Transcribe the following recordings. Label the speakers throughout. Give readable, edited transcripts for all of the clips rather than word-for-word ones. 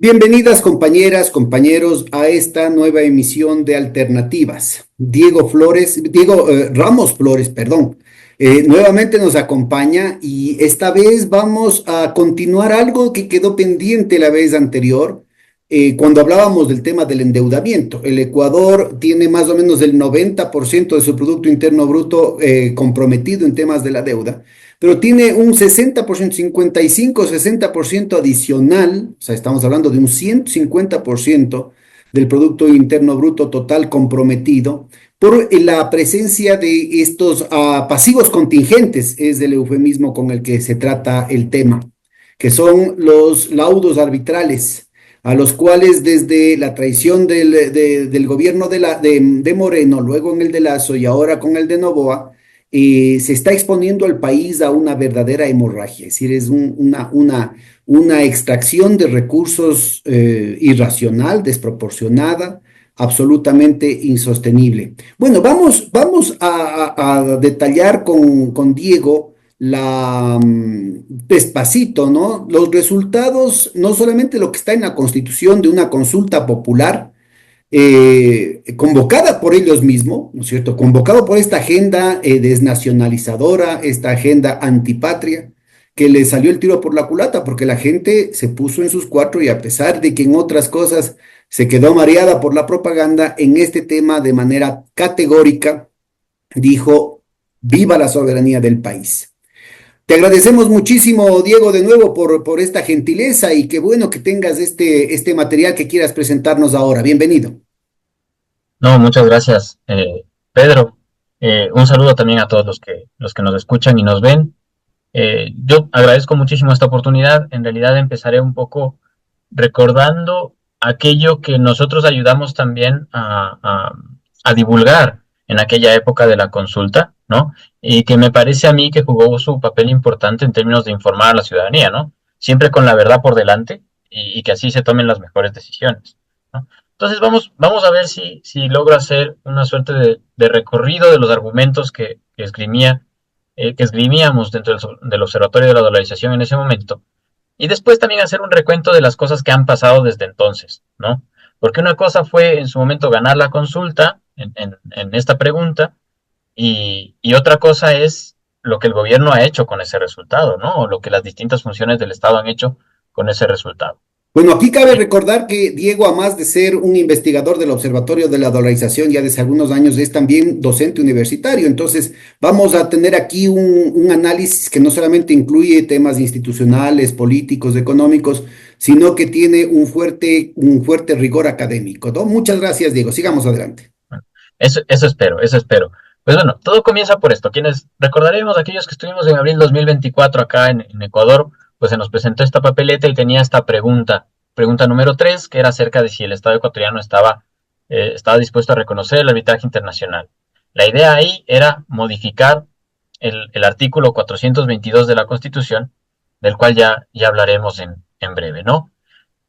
Speaker 1: Bienvenidas compañeras, compañeros a esta nueva emisión de Alternativas. Diego Ramos Flores, perdón, nuevamente nos acompaña y esta vez vamos a continuar algo que quedó pendiente la vez anterior, cuando hablábamos del tema del endeudamiento. El Ecuador tiene más o menos el 90% de su Producto Interno Bruto comprometido en temas de la deuda, pero tiene un 60%, 55-60% adicional, o sea, estamos hablando de un 150% del Producto Interno Bruto total comprometido por la presencia de estos pasivos contingentes, es el eufemismo con el que se trata el tema, que son los laudos arbitrales, a los cuales desde la traición del gobierno de Moreno, luego en el de Lazo y ahora con el de Noboa, se está exponiendo al país a una verdadera hemorragia, es decir, es una extracción de recursos irracional, desproporcionada, absolutamente insostenible. Bueno, vamos a detallar con Diego despacito, ¿no? Los resultados, no solamente lo que está en la Constitución de una consulta popular, convocada por ellos mismos, ¿no es cierto? Convocado por esta agenda desnacionalizadora, esta agenda antipatria, que le salió el tiro por la culata, porque la gente se puso en sus cuatro y a pesar de que en otras cosas se quedó mareada por la propaganda, en este tema de manera categórica dijo, viva la soberanía del país. Te agradecemos muchísimo, Diego, de nuevo por esta gentileza y qué bueno que tengas este material que quieras presentarnos ahora. Bienvenido.
Speaker 2: No, muchas gracias, Pedro. Un saludo también a todos los que nos escuchan y nos ven. Yo agradezco muchísimo esta oportunidad. En realidad empezaré un poco recordando aquello que nosotros ayudamos también a divulgar en aquella época de la consulta, ¿no? Y que me parece a mí que jugó su papel importante en términos de informar a la ciudadanía, ¿no? Siempre con la verdad por delante y que así se tomen las mejores decisiones, ¿no? Entonces vamos a ver si logro hacer una suerte de recorrido de los argumentos que esgrimíamos dentro del Observatorio de la Dolarización en ese momento. Y después también hacer un recuento de las cosas que han pasado desde entonces, ¿no? Porque una cosa fue en su momento ganar la consulta en esta pregunta y otra cosa es lo que el gobierno ha hecho con ese resultado, ¿no? O lo que las distintas funciones del Estado han hecho con ese resultado.
Speaker 1: Bueno, aquí cabe recordar que Diego, a más de ser un investigador del Observatorio de la Dolarización ya desde algunos años, es también docente universitario. Entonces, vamos a tener aquí un análisis que no solamente incluye temas institucionales, políticos, económicos, sino que tiene un fuerte rigor académico, ¿no? Muchas gracias, Diego. Sigamos adelante.
Speaker 2: Eso espero, eso espero. Pues bueno, todo comienza por esto. Quienes recordaremos, aquellos que estuvimos en abril 2024 acá en Ecuador, pues se nos presentó esta papeleta y tenía esta pregunta número 3, que era acerca de si el Estado ecuatoriano estaba dispuesto a reconocer el arbitraje internacional. La idea ahí era modificar el artículo 422 de la Constitución, del cual ya hablaremos en breve, ¿no?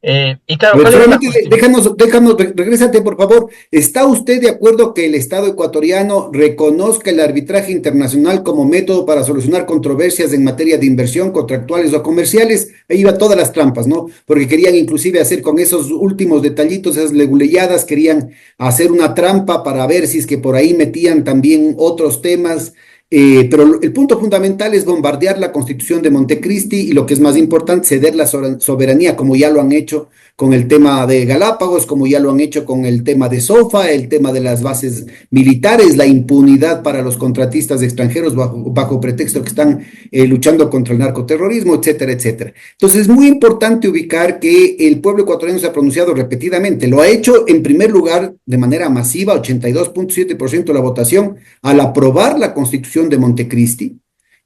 Speaker 2: Y
Speaker 1: A
Speaker 2: claro,
Speaker 1: ver,
Speaker 2: ¿cuál era la
Speaker 1: solamente
Speaker 2: cuestión?
Speaker 1: regrésate por favor. ¿Está usted de acuerdo que el Estado ecuatoriano reconozca el arbitraje internacional como método para solucionar controversias en materia de inversión, contractuales o comerciales? Ahí va todas las trampas, ¿no? Porque querían inclusive hacer con esos últimos detallitos, esas leguleyadas, querían hacer una trampa para ver si es que por ahí metían también otros temas. Pero el punto fundamental es bombardear la Constitución de Montecristi y lo que es más importante, ceder la soberanía, como ya lo han hecho con el tema de Galápagos, como ya lo han hecho con el tema de SOFA, el tema de las bases militares, la impunidad para los contratistas extranjeros bajo pretexto que están luchando contra el narcoterrorismo, etcétera, etcétera. Entonces es muy importante ubicar que el pueblo ecuatoriano se ha pronunciado repetidamente, lo ha hecho en primer lugar de manera masiva, 82.7% de la votación, al aprobar la Constitución de Montecristi,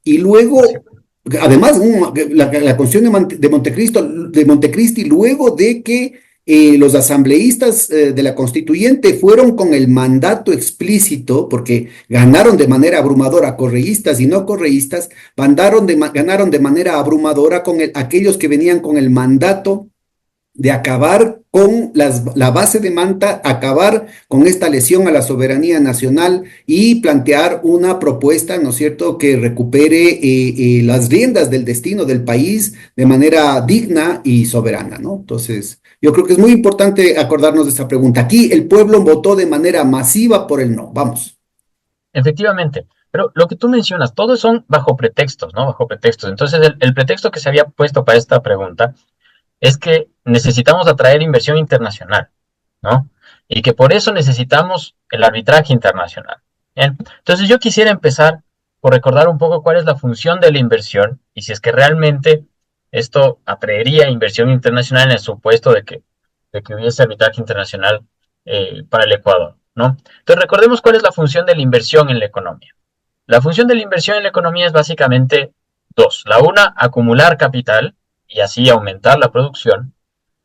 Speaker 1: y luego, además, la Constitución de Montecristi, luego de que los asambleístas de la Constituyente fueron con el mandato explícito, porque ganaron de manera abrumadora correístas y no correístas, ganaron de manera abrumadora con aquellos que venían con el mandato de acabar con la base de Manta, acabar con esta lesión a la soberanía nacional y plantear una propuesta, ¿no es cierto?, que recupere las riendas del destino del país de manera digna y soberana, ¿no? Entonces, yo creo que es muy importante acordarnos de esta pregunta. Aquí el pueblo votó de manera masiva por el no. Vamos.
Speaker 2: Efectivamente, pero lo que tú mencionas, todos son bajo pretextos, ¿no? Bajo pretextos. Entonces, el pretexto que se había puesto para esta pregunta es que necesitamos atraer inversión internacional, ¿no? Y que por eso necesitamos el arbitraje internacional. Bien, entonces yo quisiera empezar por recordar un poco cuál es la función de la inversión y si es que realmente esto atraería inversión internacional en el supuesto de que hubiese arbitraje internacional para el Ecuador, ¿no? Entonces recordemos cuál es la función de la inversión en la economía. La función de la inversión en la economía es básicamente dos. La una, acumular capital y así aumentar la producción.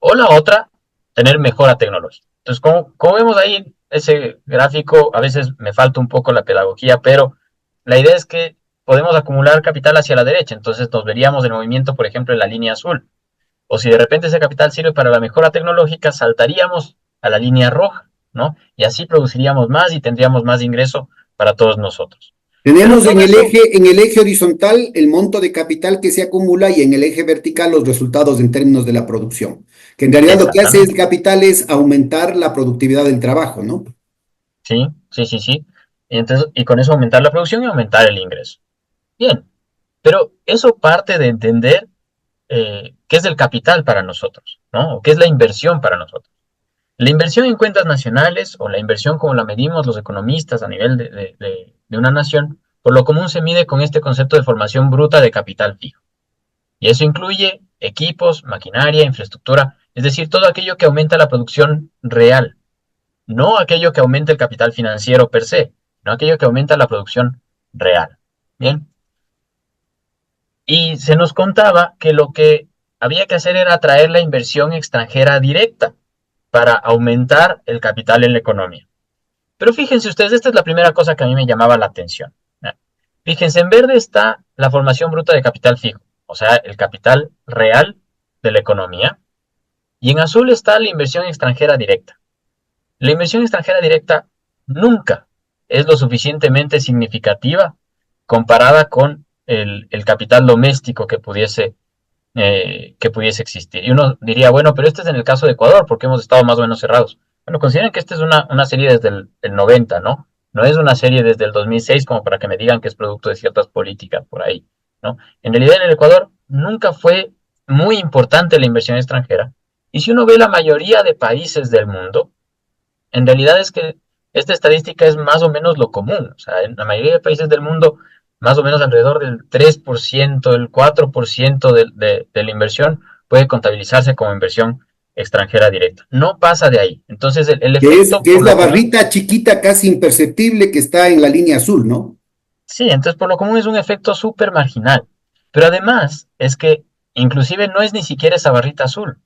Speaker 2: O la otra, tener mejora tecnológica. Entonces, como vemos ahí ese gráfico, a veces me falta un poco la pedagogía, pero la idea es que podemos acumular capital hacia la derecha. Entonces nos veríamos el movimiento, por ejemplo, en la línea azul. O si de repente ese capital sirve para la mejora tecnológica, saltaríamos a la línea roja, ¿no? Y así produciríamos más y tendríamos más ingreso para todos nosotros. Pero
Speaker 1: Tenemos
Speaker 2: todo eso,
Speaker 1: en el eje horizontal el monto de capital que se acumula y en el eje vertical los resultados en términos de la producción, que en realidad lo que hace el
Speaker 2: exactamente,
Speaker 1: capital es aumentar la productividad del trabajo, ¿no?
Speaker 2: sí, sí, sí, sí. Y con eso aumentar la producción y aumentar el ingreso. Bien, pero eso parte de entender qué es el capital para nosotros, ¿no? O qué es la inversión para nosotros. La inversión en cuentas nacionales o la inversión como la medimos los economistas a nivel de una nación, por lo común se mide con este concepto de formación bruta de capital fijo. Y eso incluye equipos, maquinaria, infraestructura, es decir, todo aquello que aumenta la producción real, no aquello que aumenta el capital financiero per se, no aquello que aumenta la producción real. Bien, y se nos contaba que lo que había que hacer era atraer la inversión extranjera directa para aumentar el capital en la economía. Pero fíjense ustedes, esta es la primera cosa que a mí me llamaba la atención. Fíjense, en verde está la formación bruta de capital fijo, o sea, el capital real de la economía, y en azul está la inversión extranjera directa. La inversión extranjera directa nunca es lo suficientemente significativa comparada con el capital doméstico que pudiese existir. Y uno diría, bueno, pero este es en el caso de Ecuador, porque hemos estado más o menos cerrados. Bueno, consideren que esta es una serie desde el 90, ¿no? No es una serie desde el 2006 como para que me digan que es producto de ciertas políticas por ahí, ¿no? En realidad en el Ecuador nunca fue muy importante la inversión extranjera. Y si uno ve la mayoría de países del mundo, en realidad es que esta estadística es más o menos lo común. O sea, en la mayoría de países del mundo, más o menos alrededor del 3%, el 4% de la inversión puede contabilizarse como inversión extranjera directa. No pasa de ahí. Entonces, el efecto
Speaker 1: Que es
Speaker 2: por
Speaker 1: la
Speaker 2: lo común,
Speaker 1: barrita chiquita, casi imperceptible que está en la línea azul, ¿no?
Speaker 2: sí, entonces por lo común es un efecto súper marginal. Pero además es que inclusive no es ni siquiera esa barrita azul,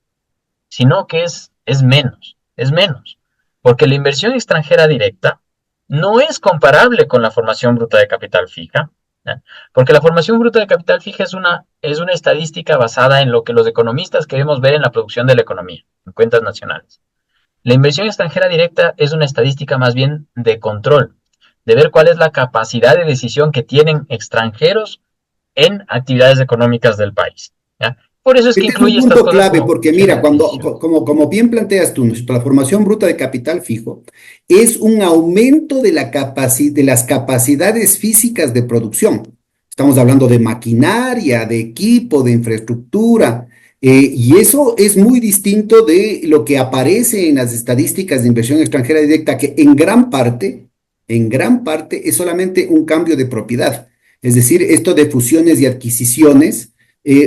Speaker 2: sino que es menos, porque la inversión extranjera directa no es comparable con la formación bruta de capital fija, ¿ya? Porque la formación bruta de capital fija es una estadística basada en lo que los economistas queremos ver en la producción de la economía, en cuentas nacionales. La inversión extranjera directa es una estadística más bien de control, de ver cuál es la capacidad de decisión que tienen extranjeros en actividades económicas del país, ¿ya? Por eso es que
Speaker 1: Este es un
Speaker 2: incluye estas
Speaker 1: punto
Speaker 2: cosas
Speaker 1: clave
Speaker 2: como
Speaker 1: porque
Speaker 2: función de
Speaker 1: mira,
Speaker 2: adquisición.
Speaker 1: como bien planteas tú, nuestra formación bruta de capital fijo es un aumento de de las capacidades físicas de producción. Estamos hablando de maquinaria, de equipo, de infraestructura, y eso es muy distinto de lo que aparece en las estadísticas de inversión extranjera directa, que en gran parte es solamente un cambio de propiedad. Es decir, esto de fusiones y adquisiciones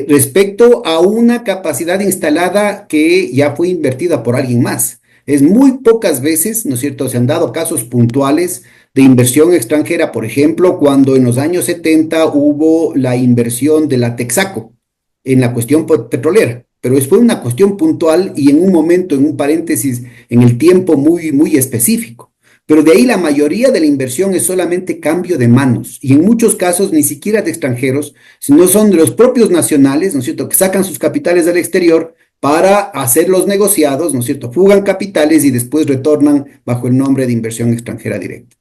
Speaker 1: respecto a una capacidad instalada que ya fue invertida por alguien más. Es muy pocas veces, ¿no es cierto?, se han dado casos puntuales de inversión extranjera, por ejemplo, cuando en los años 70 hubo la inversión de la Texaco en la cuestión petrolera, pero fue una cuestión puntual y en un momento, en un paréntesis, en el tiempo muy, muy específico. Pero de ahí la mayoría de la inversión es solamente cambio de manos y en muchos casos ni siquiera de extranjeros, sino son de los propios nacionales, ¿no es cierto?, que sacan sus capitales del exterior para hacer los negociados, ¿no es cierto? Fugan capitales y después retornan bajo el nombre de inversión extranjera directa.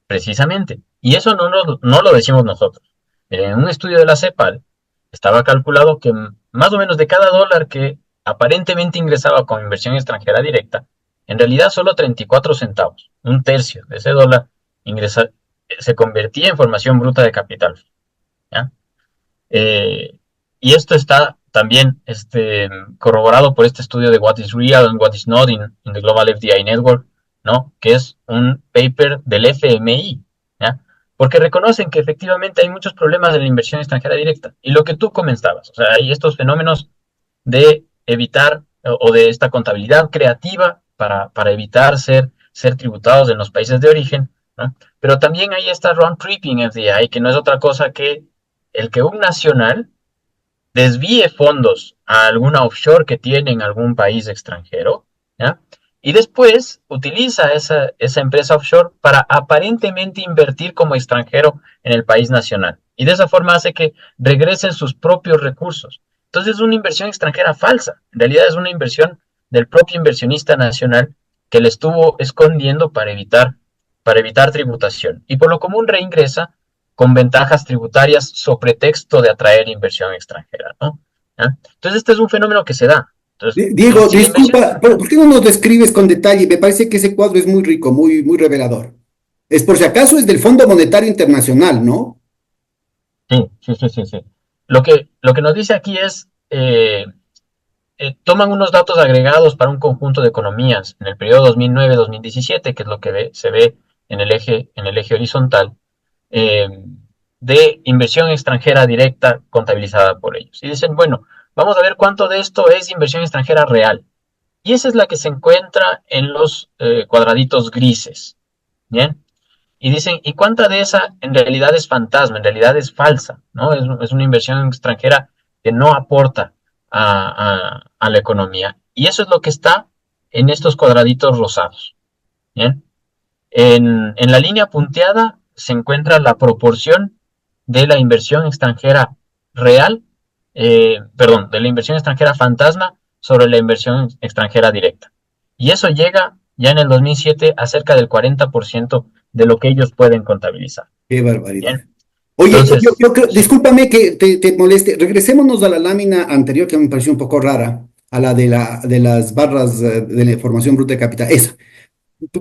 Speaker 2: Precisamente. Y eso no lo decimos nosotros. En un estudio de la CEPAL estaba calculado que más o menos de cada dólar que aparentemente ingresaba con inversión extranjera directa, en realidad solo 34 centavos, un tercio de ese dólar ingresa, se convertía en formación bruta de capital. ¿Ya? Eh, y esto está también corroborado por este estudio de What is Real and What is Not in the Global FDI Network, ¿no? Que es un paper del FMI, ¿ya? Porque reconocen que efectivamente hay muchos problemas en la inversión extranjera directa. Y lo que tú comentabas, o sea, hay estos fenómenos de evitar o de esta contabilidad creativa para evitar ser tributados en los países de origen, ¿no? Pero también hay esta round tripping FDI, que no es otra cosa que el que un nacional desvíe fondos a alguna offshore que tiene en algún país extranjero, ¿ya? Y después utiliza esa empresa offshore para aparentemente invertir como extranjero en el país nacional. Y de esa forma hace que regresen sus propios recursos. Entonces es una inversión extranjera falsa. En realidad es una inversión del propio inversionista nacional que le estuvo escondiendo para evitar tributación. Y por lo común reingresa con ventajas tributarias sobre pretexto de atraer inversión extranjera, ¿no? ¿Ah? Entonces, este es un fenómeno que se da. Entonces,
Speaker 1: Diego,
Speaker 2: si la inversión...
Speaker 1: disculpa, ¿por qué no nos describes con detalle? Me parece que ese cuadro es muy rico, muy revelador. Es por si acaso es del Fondo Monetario Internacional, ¿no?
Speaker 2: Sí. Lo que nos dice aquí es, toman unos datos agregados para un conjunto de economías en el periodo 2009-2017, que es lo que se ve en el eje horizontal, eh, de inversión extranjera directa contabilizada por ellos. Y dicen, bueno, vamos a ver cuánto de esto es inversión extranjera real. Y esa es la que se encuentra en los cuadraditos grises. ¿Bien? Y dicen, ¿y cuánta de esa en realidad es fantasma, en realidad es falsa? ¿No? Es una inversión extranjera que no aporta a la economía. Y eso es lo que está en estos cuadraditos rosados. ¿Bien? En la línea punteada se encuentra la proporción de la inversión extranjera real, perdón, de la inversión extranjera fantasma sobre la inversión extranjera directa. Y eso llega ya en el 2007 a cerca del 40% de lo que ellos pueden contabilizar.
Speaker 1: Qué barbaridad.
Speaker 2: Bien,
Speaker 1: Oye,
Speaker 2: entonces,
Speaker 1: yo creo,
Speaker 2: sí,
Speaker 1: discúlpame que te moleste. Regresémonos a la lámina anterior que me pareció un poco rara, a la de las barras de la información bruta de capital. Esa.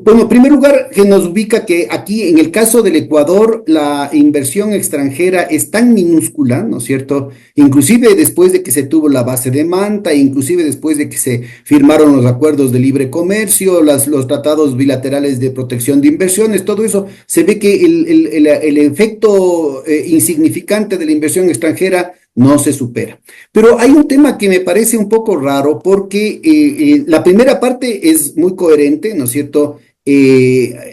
Speaker 1: Bueno, en primer lugar, que nos ubica que aquí, en el caso del Ecuador, la inversión extranjera es tan minúscula, ¿no es cierto? Inclusive después de que se tuvo la base de Manta, inclusive después de que se firmaron los acuerdos de libre comercio, los tratados bilaterales de protección de inversiones, todo eso, se ve que el efecto insignificante de la inversión extranjera no se supera. Pero hay un tema que me parece un poco raro porque la primera parte es muy coherente, ¿no es cierto?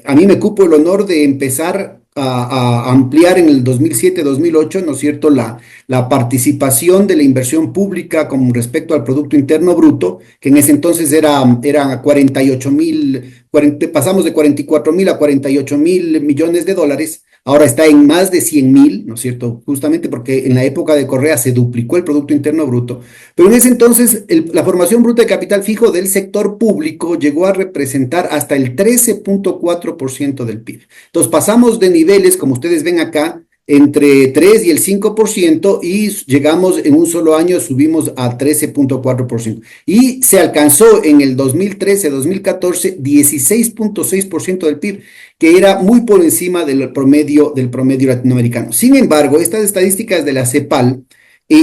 Speaker 1: A mí me cupo el honor de empezar a ampliar en el 2007-2008, ¿no es cierto?, la participación de la inversión pública con respecto al Producto Interno Bruto, que en ese entonces era 48.000, pasamos de 44.000 a 48.000 millones de dólares. Ahora está en más de 100.000, ¿no es cierto? Justamente porque en la época de Correa se duplicó el Producto Interno Bruto. Pero en ese entonces la formación bruta de capital fijo del sector público llegó a representar hasta el 13.4% del PIB. Entonces pasamos de niveles, como ustedes ven acá, entre 3 y el 5% y llegamos en un solo año, subimos a 13.4%. Y se alcanzó en el 2013-2014 16.6% del PIB, que era muy por encima del promedio latinoamericano. Sin embargo, estas estadísticas de la CEPAL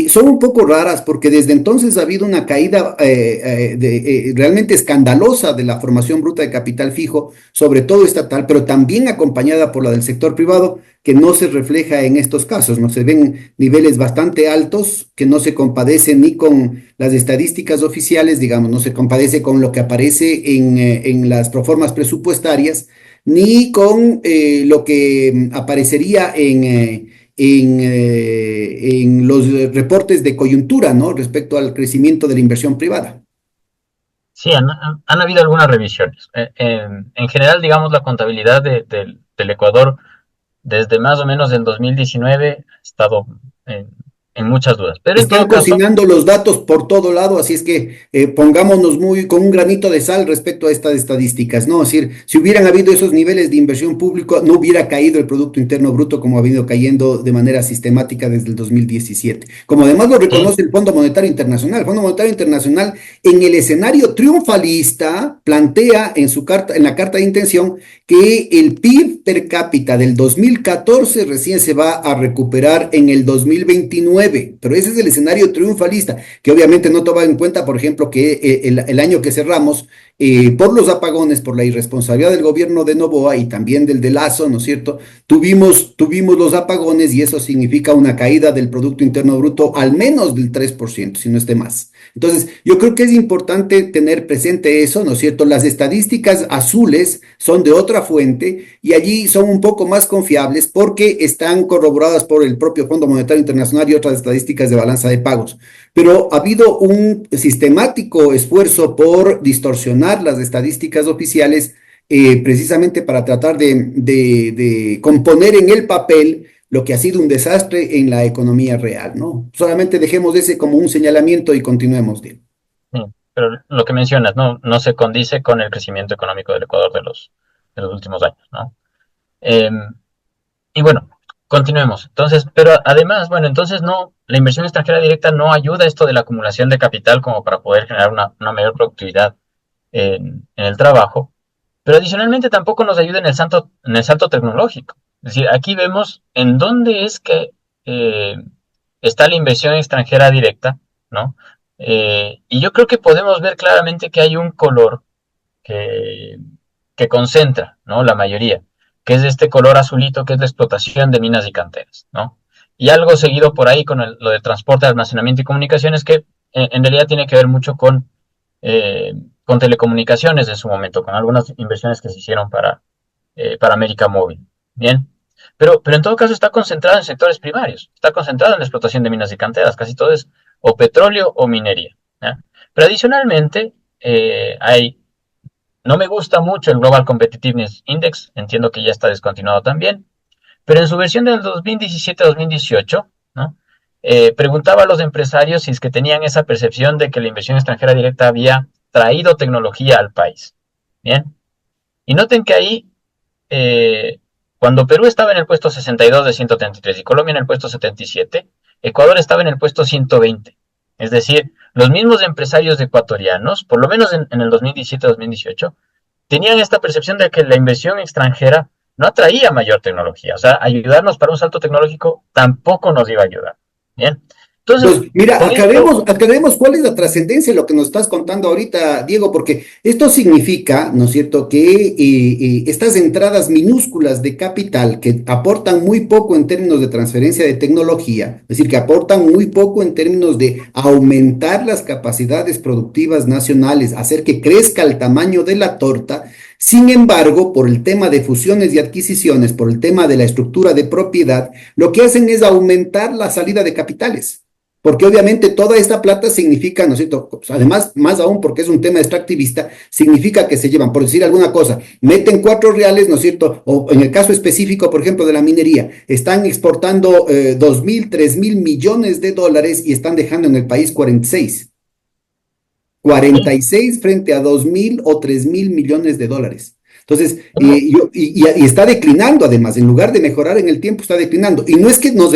Speaker 1: son un poco raras porque desde entonces ha habido una caída realmente escandalosa de la formación bruta de capital fijo, sobre todo estatal, pero también acompañada por la del sector privado, que no se refleja en estos casos, ¿no? Se ven niveles bastante altos que no se compadecen ni con las estadísticas oficiales, digamos, no se compadece con lo que aparece en las proformas presupuestarias, ni con lo que aparecería en los reportes de coyuntura, ¿no? Respecto al crecimiento de la inversión privada.
Speaker 2: sí, han habido algunas revisiones. En general, digamos, la contabilidad del Ecuador desde más o menos el 2019 ha estado en muchas dudas. Pero en
Speaker 1: Están
Speaker 2: todo caso,
Speaker 1: cocinando los datos por todo lado, así es que pongámonos muy con un granito de sal respecto a estas estadísticas, ¿no? Es decir, si hubieran habido esos niveles de inversión público, no hubiera caído el Producto Interno Bruto como ha venido cayendo de manera sistemática desde el 2017. Como además lo
Speaker 2: sí,
Speaker 1: reconoce el Fondo Monetario Internacional. El Fondo Monetario Internacional, en el escenario triunfalista, plantea en su carta, en la carta de intención, que el PIB per cápita del 2014 recién se va a recuperar en el 2029, pero ese es el escenario triunfalista, que obviamente no toma en cuenta, por ejemplo, que el año que cerramos, por los apagones, por la irresponsabilidad del gobierno de Noboa y también del de Lazo, ¿no es cierto? Tuvimos los apagones y eso significa una caída del Producto Interno Bruto al menos del 3%, si no esté más. Entonces, yo creo que es importante tener presente eso, ¿no es cierto? Las estadísticas azules son de otra fuente y allí son un poco más confiables porque están corroboradas por el propio Fondo Monetario Internacional y otras estadísticas de balanza de pagos. Pero ha habido un sistemático esfuerzo por distorsionar las estadísticas oficiales precisamente para tratar de componer en el papel lo que ha sido un desastre en la economía real, ¿no? Solamente dejemos ese como un señalamiento y continuemos, Diego.
Speaker 2: sí, pero lo que mencionas no se condice con el crecimiento económico del Ecuador de los últimos años, ¿no? Eh, y bueno, continuemos. Entonces, pero además, bueno, entonces no, la inversión extranjera directa no ayuda a esto de la acumulación de capital como para poder generar una mayor productividad en el trabajo, pero adicionalmente tampoco nos ayuda en el salto tecnológico. Es decir, aquí vemos en dónde es que eh, está la inversión extranjera directa, ¿no? Y yo creo que podemos ver claramente que hay un color que, que concentra, ¿no? La mayoría, que es este color azulito, que es la explotación de minas y canteras, ¿no? Y algo seguido por ahí con lo de transporte, almacenamiento y comunicaciones, que en realidad tiene que ver mucho eh, con telecomunicaciones en su momento, con algunas inversiones que se hicieron para América Móvil. Bien, pero en todo caso está concentrado en sectores primarios, está concentrado en la explotación de minas y canteras, casi todo es o petróleo o minería. ¿Ya? Pero adicionalmente hay no me gusta mucho el Global Competitiveness Index, entiendo que ya está descontinuado también, pero en su versión del 2017-2018, ¿no? Preguntaba a los empresarios si es que tenían esa percepción de que la inversión extranjera directa había traído tecnología al país. Bien, y noten que ahí, eh, cuando Perú estaba en el puesto 62 de 133 y Colombia en el puesto 77, Ecuador estaba en el puesto 120. Es decir, los mismos empresarios ecuatorianos, por lo menos en el 2017-2018, tenían esta percepción de que la inversión extranjera no atraía mayor tecnología. O sea, ayudarnos para un salto tecnológico tampoco nos iba a ayudar. Bien. Entonces,
Speaker 1: Pues mira,
Speaker 2: con esto,
Speaker 1: aclaremos cuál es la trascendencia de lo que nos estás contando ahorita, Diego, porque esto significa, ¿no es cierto?, que estas entradas minúsculas de capital que aportan muy poco en términos de transferencia de tecnología, es decir, que aportan muy poco en términos de aumentar las capacidades productivas nacionales, hacer que crezca el tamaño de la torta. Sin embargo, por el tema de fusiones y adquisiciones, por el tema de la estructura de propiedad, lo que hacen es aumentar la salida de capitales. Porque obviamente toda esta plata significa, ¿no es cierto? Pues además, más aún porque es un tema extractivista, significa que se llevan, por decir alguna cosa, meten 4 reales, ¿no es cierto? O en el caso específico, por ejemplo, de la minería, están exportando 2.000, 3.000 millones de dólares y están dejando en el país 46.
Speaker 2: sí,
Speaker 1: 46 frente a 2.000 o 3.000 millones de dólares. Entonces,
Speaker 2: no,
Speaker 1: y está declinando además, en lugar de mejorar en el tiempo, está declinando. Y no es que nos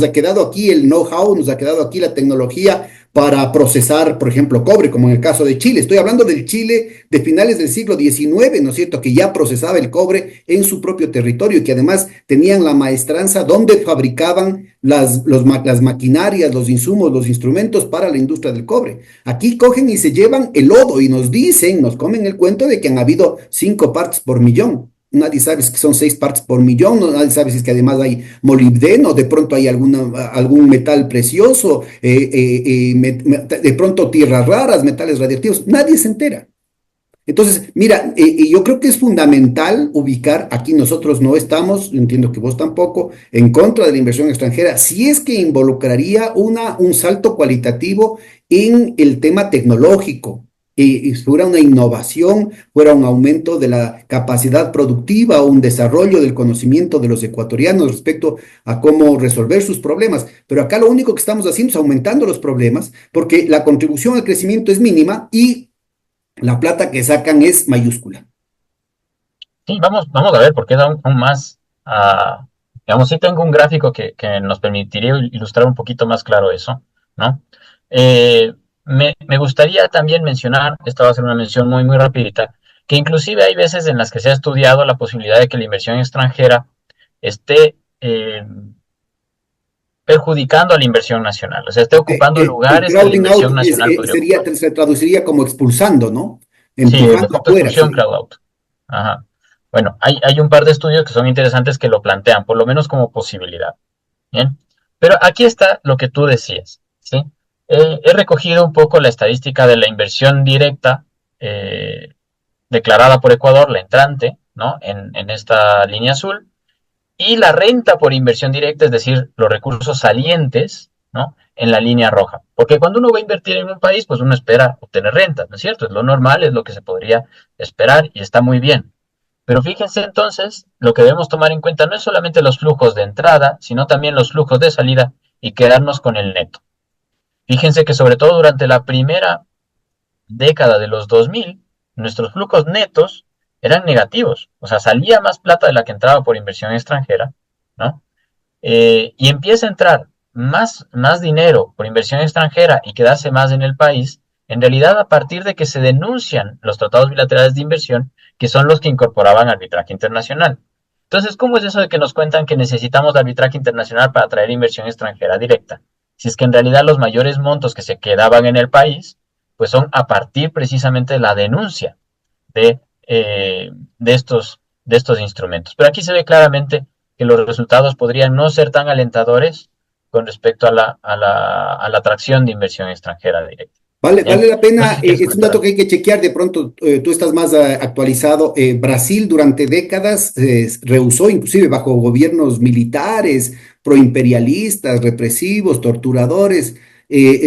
Speaker 1: ha quedado aquí el know-how, nos ha quedado aquí la tecnología para procesar, por ejemplo, cobre, como en el caso de Chile. Estoy hablando del Chile de finales del siglo XIX, ¿no es cierto?, que ya procesaba el cobre en su propio territorio y que además tenían la maestranza donde fabricaban las maquinarias, los insumos, los instrumentos para la industria del cobre. Aquí cogen y se llevan el lodo y nos dicen, nos comen el cuento de que han habido 5 partes por millón. Nadie sabe si son 6 partes por millón, nadie sabe si es que además hay molibdeno, de pronto hay algún metal precioso, de pronto tierras raras, metales radiactivos, nadie se entera. Entonces, mira, yo creo que es fundamental ubicar, aquí nosotros no estamos, entiendo que vos tampoco, en contra de la inversión extranjera, si es que involucraría un salto cualitativo en el tema tecnológico. y fuera una innovación, fuera un aumento de la capacidad productiva o un desarrollo del conocimiento de los ecuatorianos respecto a cómo resolver sus problemas. Pero acá lo único que estamos haciendo es aumentando los problemas porque la contribución al crecimiento es mínima y la plata que sacan es mayúscula.
Speaker 2: Sí, vamos a ver, porque es aún más, digamos, sí tengo un gráfico que nos permitiría ilustrar un poquito más claro eso, ¿no? Eh, me gustaría también mencionar, esta va a ser una mención muy rapidita, que inclusive hay veces en las que se ha estudiado la posibilidad de que la inversión extranjera esté perjudicando a la inversión nacional, o sea, esté ocupando
Speaker 1: El
Speaker 2: lugares que la
Speaker 1: crowding out
Speaker 2: inversión nacional podría
Speaker 1: sería,
Speaker 2: ocupar.
Speaker 1: se traduciría como expulsando, ¿no?
Speaker 2: Sí, el
Speaker 1: Empujando
Speaker 2: efecto
Speaker 1: afuera
Speaker 2: expulsión
Speaker 1: sería.
Speaker 2: crowd out. Ajá. Bueno, hay un par de estudios que son interesantes que lo plantean, por lo menos como posibilidad. Bien. Pero aquí está lo que tú decías, ¿sí? He recogido un poco la estadística de la inversión directa eh, declarada por Ecuador, la entrante, ¿no? En esta línea azul, y la renta por inversión directa, es decir, los recursos salientes, ¿no? En la línea roja. Porque cuando uno va a invertir en un país, pues uno espera obtener renta, ¿no es cierto? Es lo normal, es lo que se podría esperar y está muy bien. Pero fíjense entonces, lo que debemos tomar en cuenta no es solamente los flujos de entrada, sino también los flujos de salida y quedarnos con el neto. Fíjense que sobre todo durante la primera década de los 2000, nuestros flujos netos eran negativos, o sea, salía más plata de la que entraba por inversión extranjera, ¿no? Y empieza a entrar más dinero por inversión extranjera y quedarse más en el país, en realidad a partir de que se denuncian los tratados bilaterales de inversión, que son los que incorporaban arbitraje internacional. Entonces, ¿cómo es eso de que nos cuentan que necesitamos de arbitraje internacional para atraer inversión extranjera directa? Si es que en realidad los mayores montos que se quedaban en el país, pues son a partir precisamente de la denuncia de, eh, de, de estos instrumentos. Pero aquí se ve claramente que los resultados podrían no ser tan alentadores con respecto a la atracción de inversión extranjera directa.
Speaker 1: Vale
Speaker 2: Bien,
Speaker 1: la
Speaker 2: no sé
Speaker 1: pena,
Speaker 2: si quieres
Speaker 1: es un
Speaker 2: comentar
Speaker 1: dato
Speaker 2: algo.
Speaker 1: que hay que chequear, de pronto tú estás más actualizado. Brasil durante décadas rehusó, inclusive bajo gobiernos militares, proimperialistas, represivos, torturadores.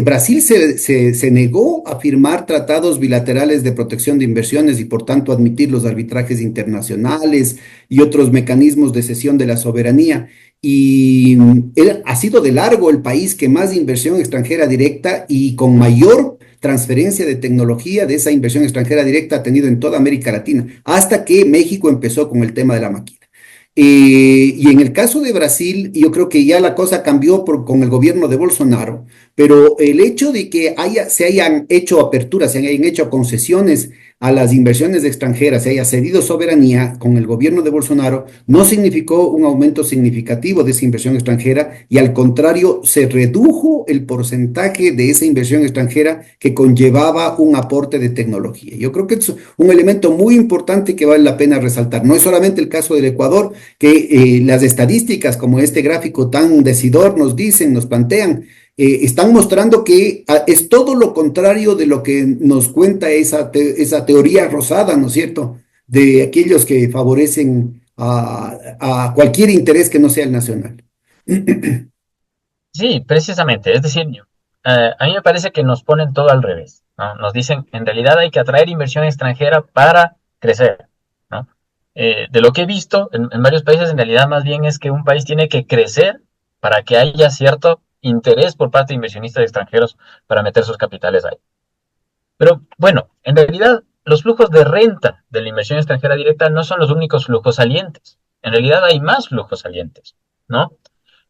Speaker 1: Brasil se negó a firmar tratados bilaterales de protección de inversiones y por tanto admitir los arbitrajes internacionales y otros mecanismos de cesión de la soberanía. Y él ha sido de largo el país que más inversión extranjera directa y con mayor transferencia de tecnología de esa inversión extranjera directa ha tenido en toda América Latina, hasta que México empezó con el tema de la máquina. Y en el caso de Brasil, yo creo que ya la cosa cambió con el gobierno de Bolsonaro, pero el hecho de que se hayan hecho aperturas, se hayan hecho concesiones a las inversiones extranjeras, se haya cedido soberanía con el gobierno de Bolsonaro, no significó un aumento significativo de esa inversión extranjera y al contrario, se redujo el porcentaje de esa inversión extranjera que conllevaba un aporte de tecnología. Yo creo que es un elemento muy importante que vale la pena resaltar. No es solamente el caso del Ecuador, que las estadísticas como este gráfico tan decidor nos dicen, nos plantean, están mostrando que es todo lo contrario de lo que nos cuenta esa teoría rosada, ¿no es cierto? De aquellos que favorecen a cualquier interés que no sea el nacional.
Speaker 2: Sí, precisamente. Es decir, a mí me parece que nos ponen todo al revés, ¿no? Nos dicen, en realidad hay que atraer inversión extranjera para crecer, ¿no? De lo que he visto en varios países, en realidad más bien es que un país tiene que crecer para que haya cierto interés por parte de inversionistas extranjeros para meter sus capitales ahí. Pero bueno, en realidad los flujos de renta de la inversión extranjera directa no son los únicos flujos salientes. En realidad hay más flujos salientes, ¿no?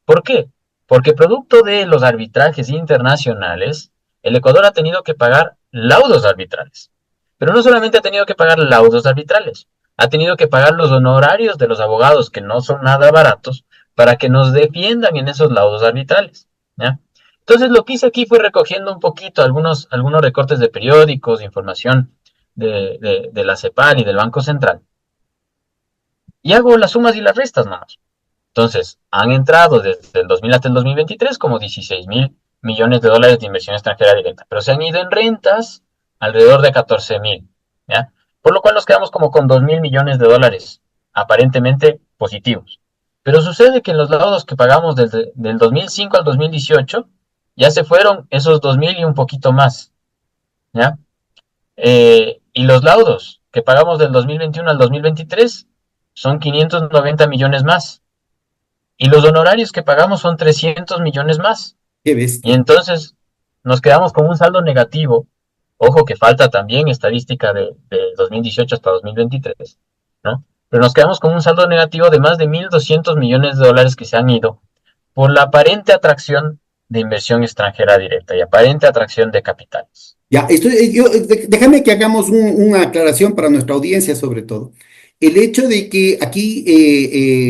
Speaker 2: ¿Por qué? Porque producto de los arbitrajes internacionales, el Ecuador ha tenido que pagar laudos arbitrales. Pero no solamente ha tenido que pagar laudos arbitrales, ha tenido que pagar los honorarios de los abogados, que no son nada baratos, para que nos defiendan en esos laudos arbitrales. ¿Ya? Entonces lo que hice aquí fue recogiendo un poquito algunos recortes de periódicos, de información de la CEPAL y del Banco Central, y hago las sumas y las restas nomás. Entonces, han entrado desde el 2000 hasta el 2023 como 16.000 millones de dólares de inversión extranjera directa, pero se han ido en rentas alrededor de 14.000, ¿ya? Por lo cual nos quedamos como con 2.000 millones de dólares aparentemente positivos. Pero sucede que en los laudos que pagamos desde del 2005 al 2018 ya se fueron esos 2.000 y un poquito más, ¿ya? Y los laudos que pagamos del 2021 al 2023 son 590 millones más. Y los honorarios que pagamos son 300 millones más.
Speaker 1: Qué
Speaker 2: Y
Speaker 1: bestia.
Speaker 2: entonces nos quedamos con un saldo negativo. Ojo que falta también estadística de 2018 hasta 2023, ¿no? Pero nos quedamos con un saldo negativo de más de 1.200 millones de dólares que se han ido por la aparente atracción de inversión extranjera directa y aparente atracción de capitales.
Speaker 1: Ya, déjame que hagamos una aclaración para nuestra audiencia sobre todo. El hecho de que aquí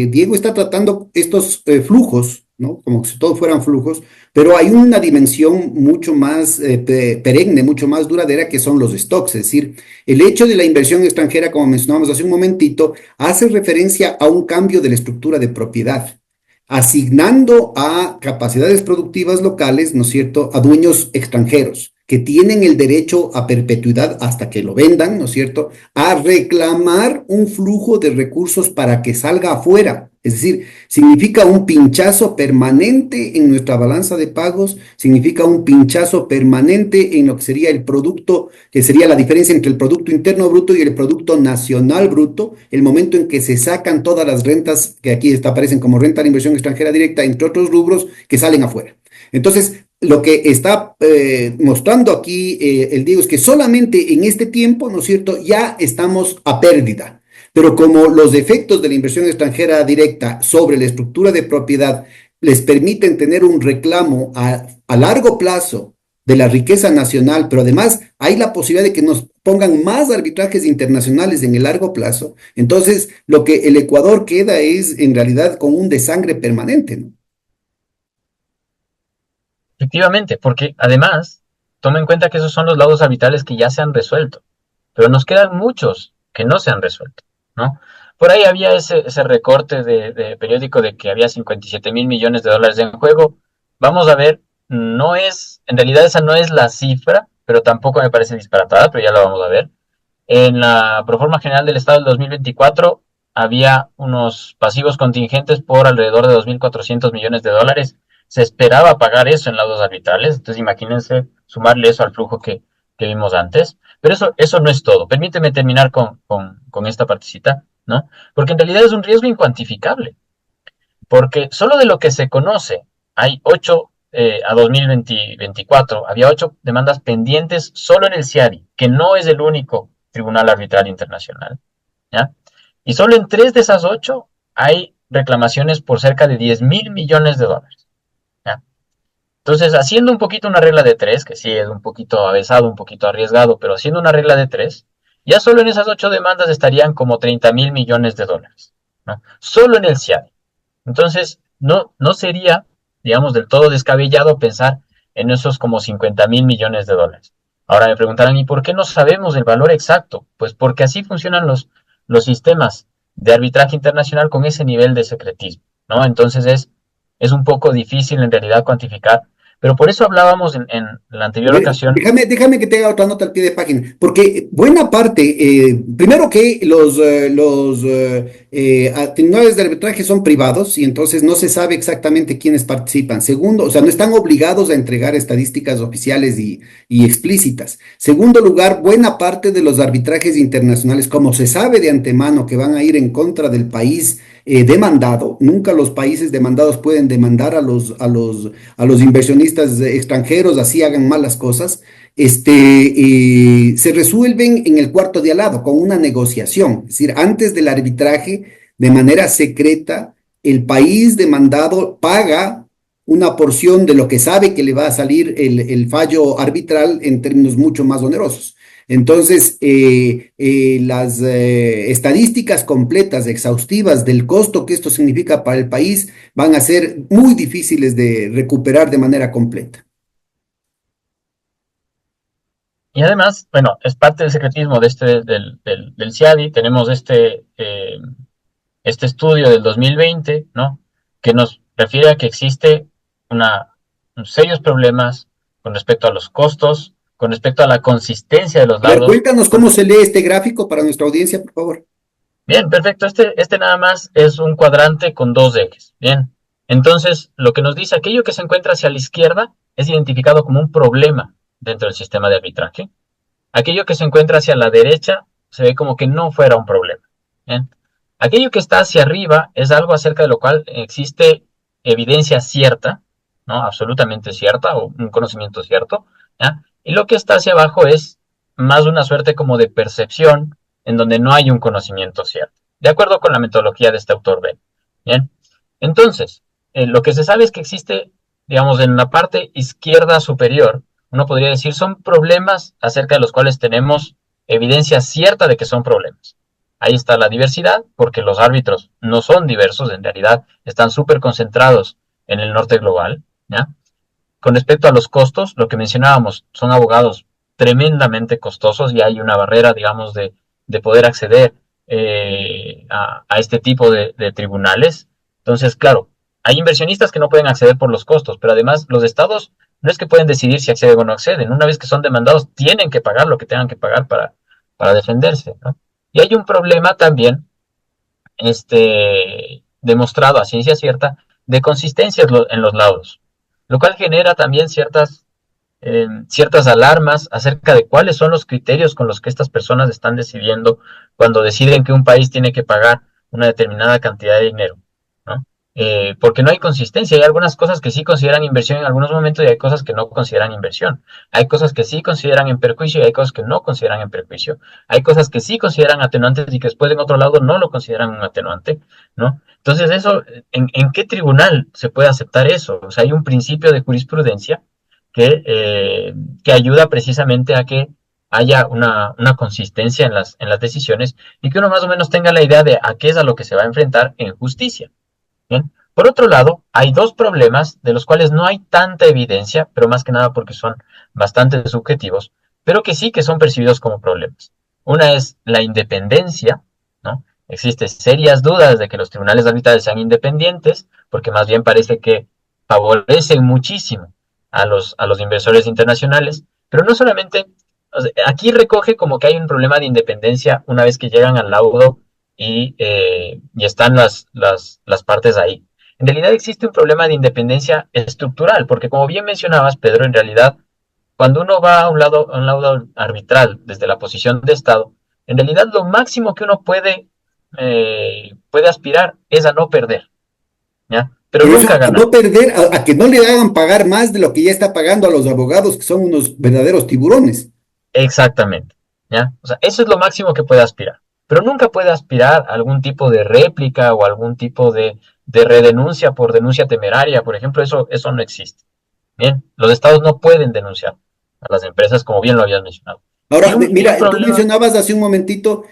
Speaker 1: Diego está tratando estos flujos, ¿no? Como si todos fueran flujos, pero hay una dimensión mucho más perenne, mucho más duradera que son los stocks. Es decir, el hecho de la inversión extranjera, como mencionábamos hace un momentito, hace referencia a un cambio de la estructura de propiedad, asignando a capacidades productivas locales, ¿no es cierto?, a dueños extranjeros que tienen el derecho a perpetuidad hasta que lo vendan, ¿no es cierto?, a reclamar un flujo de recursos para que salga afuera. Es decir, significa un pinchazo permanente en nuestra balanza de pagos, significa un pinchazo permanente en lo que sería el producto, que sería la diferencia entre el Producto Interno Bruto y el Producto Nacional Bruto, el momento en que se sacan todas las rentas que aquí aparecen como renta de inversión extranjera directa, entre otros rubros que salen afuera. Entonces, lo que está mostrando aquí el Diego es que solamente en este tiempo, ¿no es cierto?, ya estamos a pérdida. Pero como los efectos de la inversión extranjera directa sobre la estructura de propiedad les permiten tener un reclamo a largo plazo de la riqueza nacional, pero además hay la posibilidad de que nos pongan más arbitrajes internacionales en el largo plazo, entonces lo que el Ecuador queda es en realidad con un desangre permanente, ¿no?
Speaker 2: Efectivamente, porque además, toma en cuenta que esos son los laudos habitales que ya se han resuelto, pero nos quedan muchos que no se han resuelto, ¿no? Por ahí había ese recorte de periódico de que había 57 mil millones de dólares en juego. Vamos a ver, no es, en realidad esa no es la cifra, pero tampoco me parece disparatada, pero ya la vamos a ver. En la Proforma General del Estado del 2024 había unos pasivos contingentes por alrededor de 2.400 millones de dólares. Se esperaba pagar eso en laudos arbitrales, entonces imagínense sumarle eso al flujo que vimos antes. Pero eso no es todo. Permíteme terminar con esta partecita, ¿no? Porque en realidad es un riesgo incuantificable, porque solo de lo que se conoce hay 8 a 2024, había 8 demandas pendientes solo en el CIADI, que no es el único Tribunal Arbitral Internacional, ¿ya? Y solo en 3 de esas 8 hay reclamaciones por cerca de 10 mil millones de dólares, ¿ya? Entonces, haciendo un poquito una regla de 3, que sí es un poquito avesado, un poquito arriesgado, pero haciendo una regla de 3, ya solo en esas 8 demandas estarían como 30 mil millones de dólares, ¿no? Solo en el CIADI. Entonces, no sería, digamos, del todo descabellado pensar en esos como 50 mil millones de dólares. Ahora me preguntarán, ¿y por qué no sabemos el valor exacto? Pues porque así funcionan los sistemas de arbitraje internacional con ese nivel de secretismo, ¿no? Entonces es un poco difícil en realidad cuantificar, pero por eso hablábamos en la
Speaker 1: A
Speaker 2: anterior
Speaker 1: ver,
Speaker 2: ocasión.
Speaker 1: déjame que te haga otra nota al pie de página, porque buena parte, primero que los tribunales de arbitraje son privados y entonces no se sabe exactamente quiénes participan. Segundo, o sea, no están obligados a entregar estadísticas oficiales y explícitas. Segundo lugar, buena parte de los arbitrajes internacionales, como se sabe de antemano que van a ir en contra del país demandado, nunca los países demandados pueden demandar a los inversionistas extranjeros, así hagan malas cosas, se resuelven en el cuarto de al lado con una negociación. Es decir, antes del arbitraje, de manera secreta, el país demandado paga una porción de lo que sabe que le va a salir el fallo arbitral en términos mucho más onerosos. Entonces, las estadísticas completas, exhaustivas del costo que esto significa para el país van a ser muy difíciles de recuperar de manera completa.
Speaker 2: Y además, bueno, es parte del secretismo de del CIADI. Tenemos este estudio del 2020, ¿no? Que nos refiere a que existe una, serios problemas con respecto a los costos, con respecto a la consistencia de los
Speaker 1: A ver,
Speaker 2: laudos.
Speaker 1: cuéntanos cómo se lee este gráfico para nuestra audiencia, por favor.
Speaker 2: Bien, perfecto. Este nada más es un cuadrante con dos ejes. Bien. Entonces, lo que nos dice aquello que se encuentra hacia la izquierda es identificado como un problema dentro del sistema de arbitraje. aquello que se encuentra hacia la derecha se ve como que no fuera un problema. ¿Bien? Aquello que está hacia arriba es algo acerca de lo cual existe evidencia cierta, ¿no? Absolutamente cierta o un conocimiento cierto, ¿ya? Y lo que está hacia abajo es más una suerte como de percepción en donde no hay un conocimiento cierto, de acuerdo con la metodología de este autor Ben. Bien, entonces, lo que se sabe es que existe, digamos, en la parte izquierda superior, uno podría decir, son problemas acerca de los cuales tenemos evidencia cierta de que son problemas. Ahí está la diversidad, porque los árbitros no son diversos, en realidad están súper concentrados en el norte global, ¿ya? Con respecto a los costos, lo que mencionábamos, son abogados tremendamente costosos y hay una barrera, digamos, de poder acceder a este tipo de tribunales. Entonces, claro, hay inversionistas que no pueden acceder por los costos, pero además los estados no es que pueden decidir si acceden o no acceden. Una vez que son demandados, tienen que pagar lo que tengan que pagar para defenderse, ¿no? Y hay un problema también demostrado a ciencia cierta de consistencia en los laudos, lo cual genera también ciertas alarmas acerca de cuáles son los criterios con los que estas personas están decidiendo cuando deciden que un país tiene que pagar una determinada cantidad de dinero, ¿no? Porque no hay consistencia, hay algunas cosas que sí consideran inversión en algunos momentos y hay cosas que no consideran inversión, hay cosas que sí consideran en perjuicio y hay cosas que no consideran en perjuicio, hay cosas que sí consideran atenuantes y que después en otro lado no lo consideran un atenuante, ¿no? Entonces eso, ¿en qué tribunal se puede aceptar eso? O sea, hay un principio de jurisprudencia que ayuda precisamente a que haya una consistencia en las decisiones y que uno más o menos tenga la idea de a qué es a lo que se va a enfrentar en justicia. ¿Bien? Por otro lado, hay dos problemas de los cuales no hay tanta evidencia, pero más que nada porque son bastante subjetivos, pero que sí que son percibidos como problemas. Una es la independencia, ¿no? Existen serias dudas de que los tribunales arbitrales sean independientes, porque más bien parece que favorecen muchísimo a los inversores internacionales, pero no solamente, o sea, aquí recoge como que hay un problema de independencia una vez que llegan al laudo y están las partes ahí. En realidad existe un problema de independencia estructural, porque como bien mencionabas, Pedro, en realidad, cuando uno va a un laudo arbitral desde la posición de Estado, en realidad lo máximo que uno puede aspirar es a no perder, ¿ya? Pero
Speaker 1: Pero eso,
Speaker 2: nunca
Speaker 1: a
Speaker 2: ganar.
Speaker 1: no perder, a que no le hagan pagar más de lo que ya está pagando a los abogados, que son unos verdaderos tiburones.
Speaker 2: Exactamente, ¿ya? O sea, eso es lo máximo que puede aspirar. Pero nunca puede aspirar a algún tipo de réplica o algún tipo de redenuncia por denuncia temeraria, por ejemplo, eso no existe. Bien, los estados no pueden denunciar a las empresas, como bien lo habías mencionado.
Speaker 1: Ahora,
Speaker 2: Y un
Speaker 1: mira, tú
Speaker 2: problema,
Speaker 1: mencionabas hace un momentito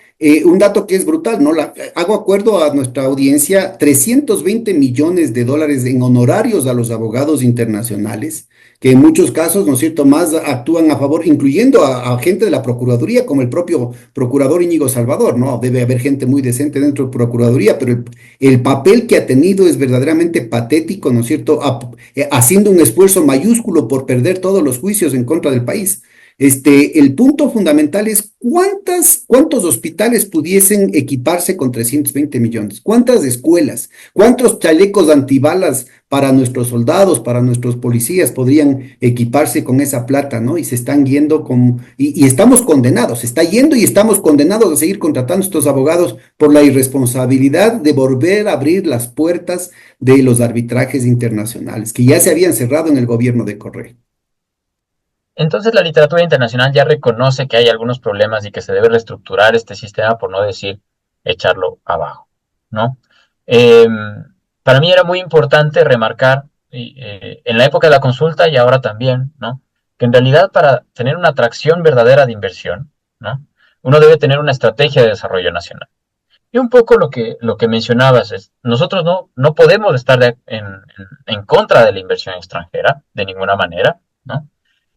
Speaker 1: un dato que es brutal, ¿no? Hago acuerdo a nuestra audiencia, 320 millones de dólares en honorarios a los abogados internacionales, que en muchos casos, ¿no es cierto?, más actúan a favor, incluyendo a gente de la Procuraduría, como el propio procurador Íñigo Salvador, ¿no? Debe haber gente muy decente dentro de Procuraduría, pero el papel que ha tenido es verdaderamente patético, ¿no es cierto?, haciendo un esfuerzo mayúsculo por perder todos los juicios en contra del país. El punto fundamental es cuántos hospitales pudiesen equiparse con 320 millones, cuántas escuelas, cuántos chalecos antibalas para nuestros soldados, para nuestros policías podrían equiparse con esa plata, ¿no? Y se están yendo y estamos condenados, se está yendo y estamos condenados a seguir contratando a estos abogados por la irresponsabilidad de volver a abrir las puertas de los arbitrajes internacionales, que ya se habían cerrado en el gobierno de Correa.
Speaker 2: entonces la literatura internacional ya reconoce que hay algunos problemas y que se debe reestructurar este sistema, por no decir echarlo abajo, ¿no? Eh, para mí era muy importante remarcar en la época de la consulta y ahora también, ¿no? Que en realidad para tener una atracción verdadera de inversión, ¿no? Uno debe tener una estrategia de desarrollo nacional. Y un poco lo que mencionabas es, nosotros no podemos estar en contra de la inversión extranjera de ninguna manera, ¿no?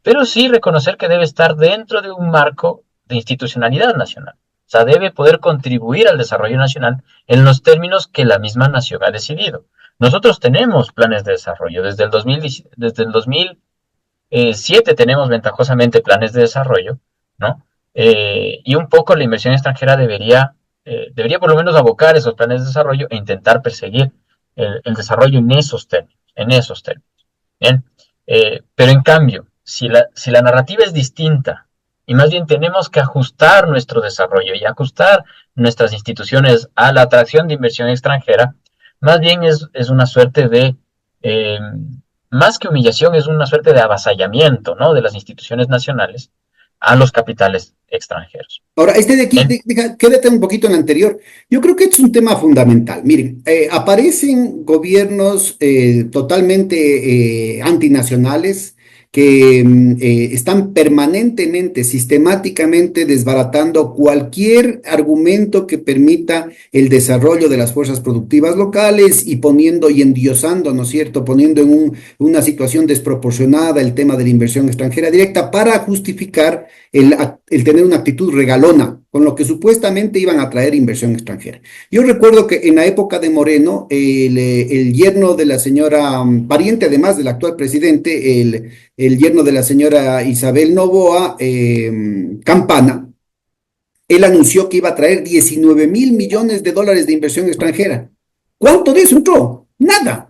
Speaker 2: Pero sí reconocer que debe estar dentro de un marco de institucionalidad nacional. O sea, debe poder contribuir al desarrollo nacional en los términos que la misma nación ha decidido. Nosotros tenemos planes de desarrollo. Desde el 2007 tenemos ventajosamente planes de desarrollo, ¿no? Y un poco la inversión extranjera debería por lo menos abocar esos planes de desarrollo e intentar perseguir el desarrollo en esos términos, en esos términos. Bien, pero en cambio, si la narrativa es distinta y más bien tenemos que ajustar nuestro desarrollo y ajustar nuestras instituciones a la atracción de inversión extranjera. Más bien es una suerte de, eh, más que humillación, es una suerte de avasallamiento, ¿no?, de las instituciones nacionales a los capitales extranjeros.
Speaker 1: Ahora, este de aquí,
Speaker 2: En,
Speaker 1: quédate un poquito en el anterior. Yo creo que es un tema fundamental. Miren, aparecen gobiernos totalmente antinacionales que están permanentemente, sistemáticamente desbaratando cualquier argumento que permita el desarrollo de las fuerzas productivas locales y poniendo y endiosando, ¿no es cierto?, poniendo en una situación desproporcionada el tema de la inversión extranjera directa para justificar el tener una actitud regalona, con lo que supuestamente iban a traer inversión extranjera. Yo recuerdo que en la época de Moreno, el yerno de la señora, pariente además del actual presidente, el yerno de la señora Isabel Noboa Campana, él anunció que iba a traer 19.000 millones de dólares de inversión extranjera. ¿Cuánto de eso entró? Nada.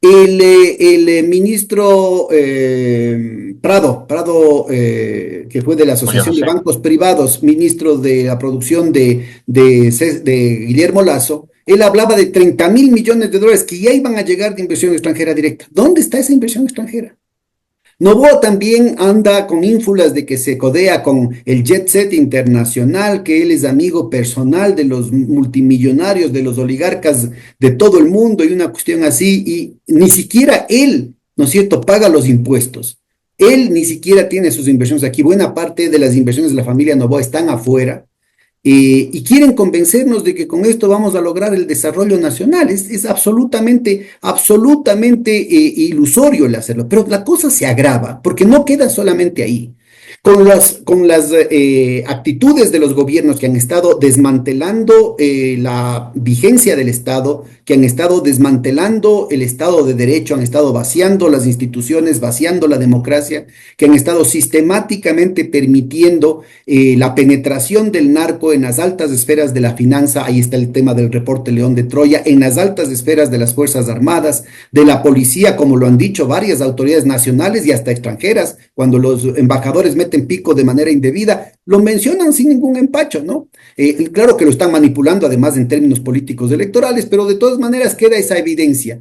Speaker 1: El ministro Prado, que fue de la
Speaker 2: Julio
Speaker 1: Asociación de
Speaker 2: José.
Speaker 1: Bancos Privados, ministro de la producción de Guillermo Lazo, él hablaba de 30.000 millones de dólares que ya iban a llegar de inversión extranjera directa. ¿Dónde está esa inversión extranjera? Novoa también anda con ínfulas de que se codea con el jet set internacional, que él es amigo personal de los multimillonarios, de los oligarcas de todo el mundo y una cuestión así, y ni siquiera él, ¿no es cierto?, paga los impuestos. Él ni siquiera tiene sus inversiones aquí. Buena parte de las inversiones de la familia Novoa están afuera y quieren convencernos de que con esto vamos a lograr el desarrollo nacional. Es absolutamente, absolutamente ilusorio el hacerlo, pero la cosa se agrava porque no queda solamente ahí. Con las actitudes de los gobiernos que han estado desmantelando la vigencia del Estado, que han estado desmantelando el Estado de Derecho, han estado vaciando las instituciones, vaciando la democracia, que han estado sistemáticamente permitiendo la penetración del narco en las altas esferas de la finanza. Ahí está el tema del reporte León de Troya, en las altas esferas de las Fuerzas Armadas, de la policía, como lo han dicho varias autoridades nacionales y hasta extranjeras, cuando los embajadores meten pico de manera indebida, lo mencionan sin ningún empacho, ¿no? Claro que lo están manipulando, además en términos políticos electorales, pero de todas maneras queda esa evidencia.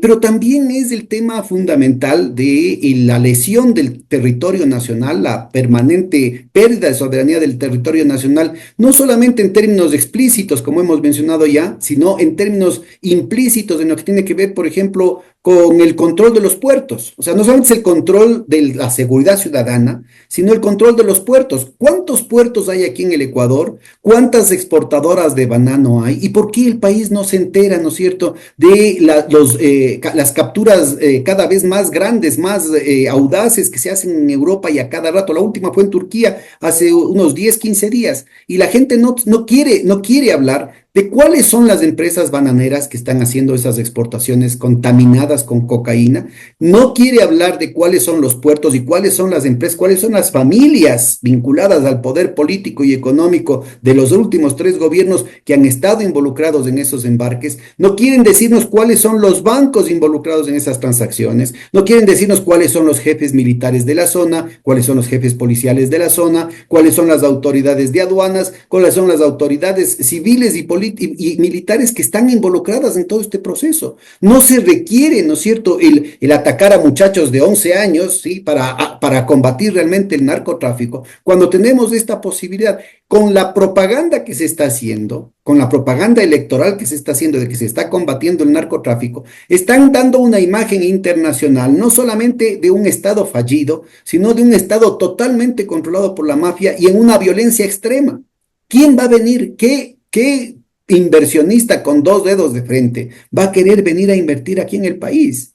Speaker 1: Pero también es el tema fundamental de la lesión del territorio nacional, la permanente pérdida de soberanía del territorio nacional, no solamente en términos explícitos, como hemos mencionado ya, sino en términos implícitos en lo que tiene que ver, por ejemplo, con el control de los puertos. O sea, no solamente es el control de la seguridad ciudadana, sino el control de los puertos. ¿Cuántos puertos hay aquí en el Ecuador? ¿Cuántas exportadoras de banano hay? ¿Y por qué el país no se entera, ¿no es cierto?, de las capturas cada vez más grandes, más audaces que se hacen en Europa y a cada rato. La última fue en Turquía hace unos 10, 15 días. Y la gente no quiere hablar de cuáles son las empresas bananeras que están haciendo esas exportaciones contaminadas con cocaína. No quiere hablar de cuáles son los puertos y cuáles son las empresas, cuáles son las familias vinculadas al poder político y económico de los últimos tres gobiernos que han estado involucrados en esos embarques. No quieren decirnos cuáles son los bancos involucrados en esas transacciones. No quieren decirnos cuáles son los jefes militares de la zona, cuáles son los jefes policiales de la zona, cuáles son las autoridades de aduanas, cuáles son las autoridades civiles y militares que están involucradas en todo este proceso. No se requiere, ¿no es cierto?, el atacar a muchachos de 11 años, ¿sí?, para combatir realmente el narcotráfico, cuando tenemos esta posibilidad, con la propaganda que se está haciendo, con la propaganda electoral que se está haciendo de que se está combatiendo el narcotráfico, están dando una imagen internacional, no solamente de un Estado fallido, sino de un Estado totalmente controlado por la mafia y en una violencia extrema. ¿Quién va a venir? ¿Qué inversionista con dos dedos de frente va a querer venir a invertir aquí en el país?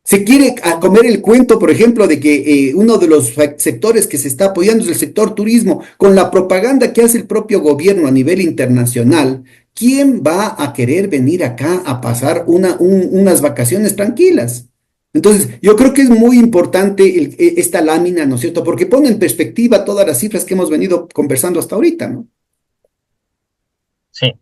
Speaker 1: Se quiere comer el cuento, por ejemplo, de que uno de los sectores que se está apoyando es el sector turismo, con la propaganda que hace el propio gobierno a nivel internacional. ¿Quién va a querer venir acá a pasar unas vacaciones tranquilas? Entonces, yo creo que es muy importante esta lámina, ¿no es cierto? Porque pone en perspectiva todas las cifras que hemos venido conversando hasta ahorita, ¿no?
Speaker 2: Sí,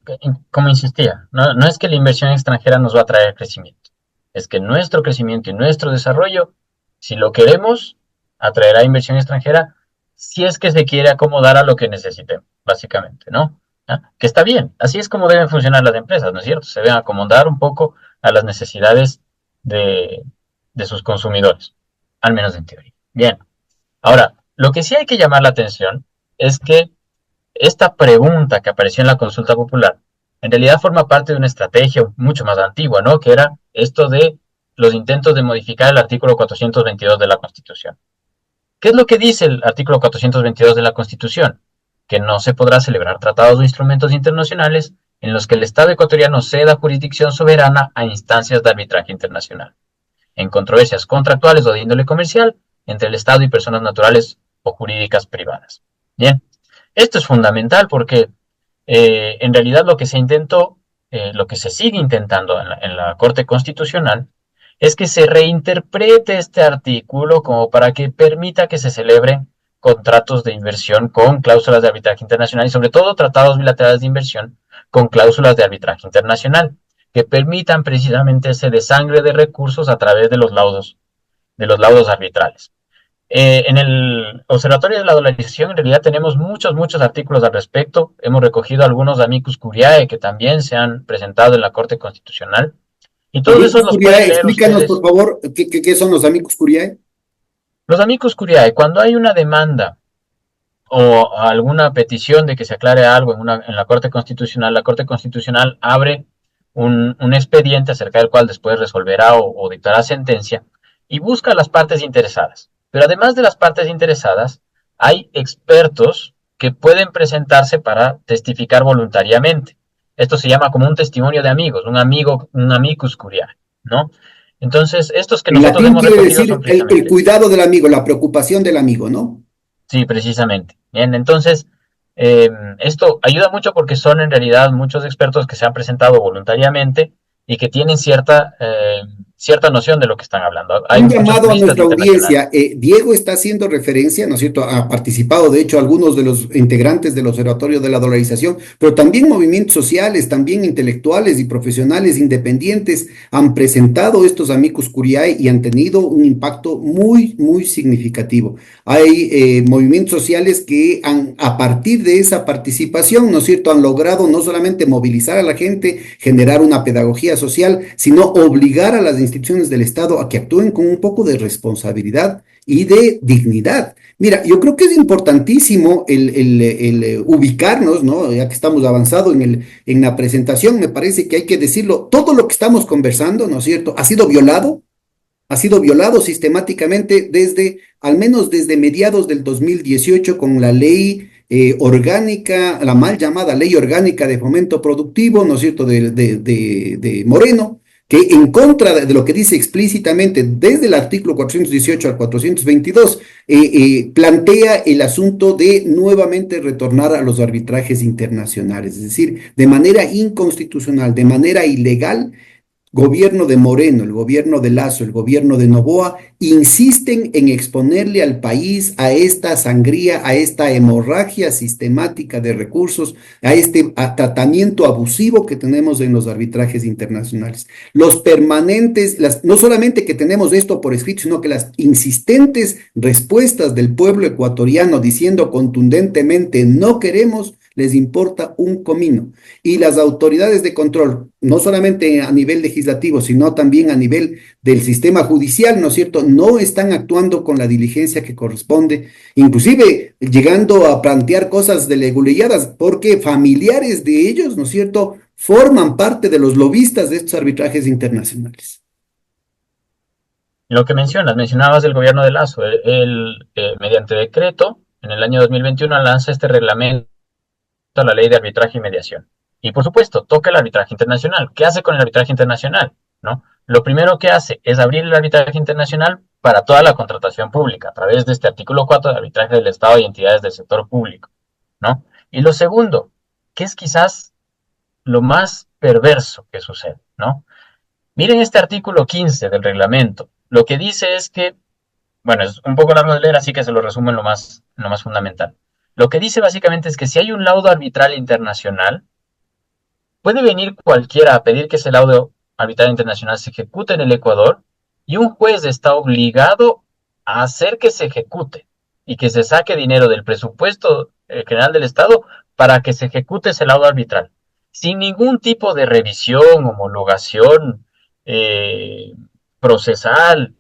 Speaker 2: como insistía, no es que la inversión extranjera nos va a traer crecimiento, es que nuestro crecimiento y nuestro desarrollo, si lo queremos, atraerá inversión extranjera si es que se quiere acomodar a lo que necesitemos, básicamente, ¿no? ¿Ah? Que está bien, así es como deben funcionar las empresas, ¿no es cierto? Se deben acomodar un poco a las necesidades de, de sus consumidores, al menos en teoría. Bien, ahora, lo que sí hay que llamar la atención es que esta pregunta que apareció en la consulta popular en realidad forma parte de una estrategia mucho más antigua, ¿no? Que era esto de los intentos de modificar el artículo 422 de la Constitución. ¿Qué es lo que dice el artículo 422 de la Constitución? Que no se podrá celebrar tratados o instrumentos internacionales en los que el Estado ecuatoriano ceda jurisdicción soberana a instancias de arbitraje internacional, en controversias contractuales o de índole comercial entre el Estado y personas naturales o jurídicas privadas. Bien, esto es fundamental porque en realidad lo que se intentó, lo que se sigue intentando en la Corte Constitucional, es que se reinterprete este artículo como para que permita que se celebren contratos de inversión con cláusulas de arbitraje internacional y sobre todo tratados bilaterales de inversión con cláusulas de arbitraje internacional que permitan precisamente ese desangre de recursos a través de los laudos arbitrales. En el Observatorio de la Dolarización en realidad tenemos muchos artículos al respecto. Hemos recogido algunos amicus curiae que también se han presentado en la Corte Constitucional y todos esos
Speaker 1: Amicus
Speaker 2: los
Speaker 1: Curiae,
Speaker 2: pueden leer
Speaker 1: explícanos por
Speaker 2: ustedes.
Speaker 1: favor qué son los Amicus Curiae.
Speaker 2: Los amicus curiae, cuando hay una demanda o alguna petición de que se aclare algo en la Corte Constitucional, la Corte Constitucional abre un expediente acerca del cual después resolverá o dictará sentencia y busca a las partes interesadas. Pero además de las partes interesadas, hay expertos que pueden presentarse para testificar voluntariamente. Esto se llama como un testimonio de amigos, un amicus curiae, ¿no? Entonces, estos que
Speaker 1: En
Speaker 2: nosotros
Speaker 1: latín
Speaker 2: hemos
Speaker 1: quiere
Speaker 2: recogido son
Speaker 1: decir el
Speaker 2: precisamente
Speaker 1: cuidado del amigo, la preocupación del amigo, ¿no?
Speaker 2: sí, precisamente. Bien, entonces, esto ayuda mucho porque son en realidad muchos expertos que se han presentado voluntariamente y que tienen cierta noción de lo que están hablando. Hay
Speaker 1: Un
Speaker 2: muchos
Speaker 1: llamado a
Speaker 2: juristas
Speaker 1: nuestra
Speaker 2: internacionales.
Speaker 1: audiencia. Diego está haciendo referencia, ¿no es cierto? Ha participado, de hecho, algunos de los integrantes del Observatorio de la Dolarización, pero también movimientos sociales, también intelectuales y profesionales independientes han presentado estos amicus curiae y han tenido un impacto muy significativo. Hay movimientos sociales que han, a partir de esa participación, ¿no es cierto?, han logrado no solamente movilizar a la gente, generar una pedagogía social, sino obligar a las instituciones del Estado a que actúen con un poco de responsabilidad y de dignidad. Mira, yo creo que es importantísimo el ubicarnos, ¿no? Ya que estamos avanzado en la presentación, me parece que hay que decirlo, todo lo que estamos conversando, ¿no es cierto?, ha sido violado sistemáticamente desde, al menos desde mediados del 2018 con la ley orgánica, la mal llamada ley orgánica de fomento productivo, ¿no es cierto?, de Moreno, que en contra de lo que dice explícitamente desde el artículo 418 al 422, plantea el asunto de nuevamente retornar a los arbitrajes internacionales, es decir, de manera inconstitucional, de manera ilegal gobierno de Moreno, el gobierno de Lazo, el gobierno de Noboa, insisten en exponerle al país a esta sangría, a esta hemorragia sistemática de recursos, a este tratamiento abusivo que tenemos en los arbitrajes internacionales. Los permanentes, no solamente que tenemos esto por escrito, sino que las insistentes respuestas del pueblo ecuatoriano diciendo contundentemente no queremos, les importa un comino. Y las autoridades de control, no solamente a nivel legislativo, sino también a nivel del sistema judicial, ¿no es cierto?, no están actuando con la diligencia que corresponde, inclusive llegando a plantear cosas de leguleyadas, porque familiares de ellos, ¿no es cierto?, forman parte de los lobistas de estos arbitrajes internacionales.
Speaker 2: Lo que mencionabas del gobierno de Lazo, mediante decreto, en el año 2021 lanza este reglamento a la ley de arbitraje y mediación. Y por supuesto, toca el arbitraje internacional. ¿Qué hace con el arbitraje internacional? ¿No? Lo primero que hace es abrir el arbitraje internacional para toda la contratación pública, a través de este artículo 4 de arbitraje del Estado y entidades del sector público, ¿no? Y lo segundo, que es quizás lo más perverso que sucede, ¿no? Miren este artículo 15 del reglamento. Lo que dice es que, bueno, es un poco largo de leer, así que se lo resumo en lo más fundamental. Lo que dice básicamente es que si hay un laudo arbitral internacional, puede venir cualquiera a pedir que ese laudo arbitral internacional se ejecute en el Ecuador y un juez está obligado a hacer que se ejecute. y que se saque dinero del presupuesto general del Estado para que se ejecute ese laudo arbitral, sin ningún tipo de revisión, homologación, eh, procesal,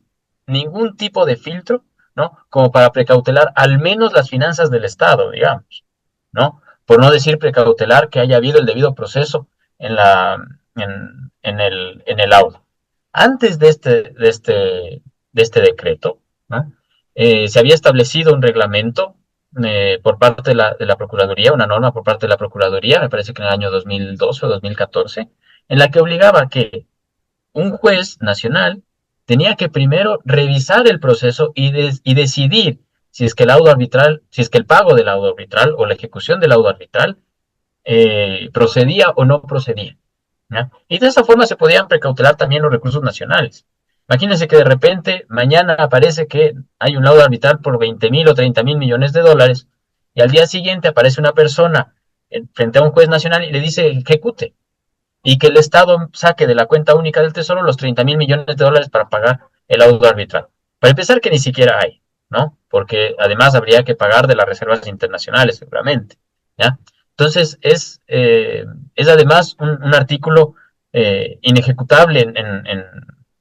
Speaker 2: ningún tipo de filtro, ¿no? Como para precautelar al menos las finanzas del Estado, digamos, ¿no? Por no decir precautelar que haya habido el debido proceso en, la, en el laudo. Antes de este decreto, ¿no? Se había establecido un reglamento por parte de la Procuraduría, una norma por parte de la Procuraduría, me parece que en el año 2012 o 2014, en la que obligaba que un juez nacional tenía que primero revisar el proceso y decidir si es que el laudo arbitral, si es que el pago del laudo arbitral o la ejecución del laudo arbitral procedía o no procedía. ¿Ya? Y de esa forma se podían precautelar también los recursos nacionales. Imagínense que de repente mañana aparece que hay un laudo arbitral por 20.000 o 30.000 millones de dólares y al día siguiente aparece una persona frente a un juez nacional y le dice ejecute y que el Estado saque de la cuenta única del Tesoro los 30.000 millones de dólares para pagar el laudo arbitral. Para empezar, que ni siquiera hay, ¿no? Porque además habría que pagar de las reservas internacionales, seguramente, ¿ya? Entonces, es además un artículo inejecutable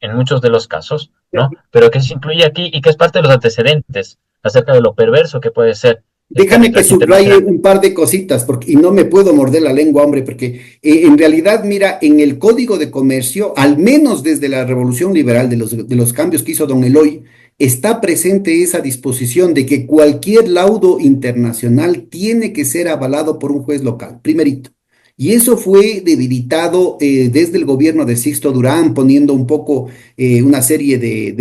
Speaker 2: en muchos de los casos, ¿no? Pero que se incluye aquí y que es parte de los antecedentes acerca de lo perverso que puede ser este
Speaker 1: Déjame que
Speaker 2: arbitraje
Speaker 1: subraye
Speaker 2: internacional.
Speaker 1: un par de cositas, porque, y no me puedo morder la lengua, hombre, porque en realidad, mira, en el Código de Comercio, al menos desde la Revolución Liberal, de los cambios que hizo don Eloy, está presente esa disposición de que cualquier laudo internacional tiene que ser avalado por un juez local, primerito. Y eso fue debilitado desde el gobierno de Sixto Durán, poniendo un poco una serie de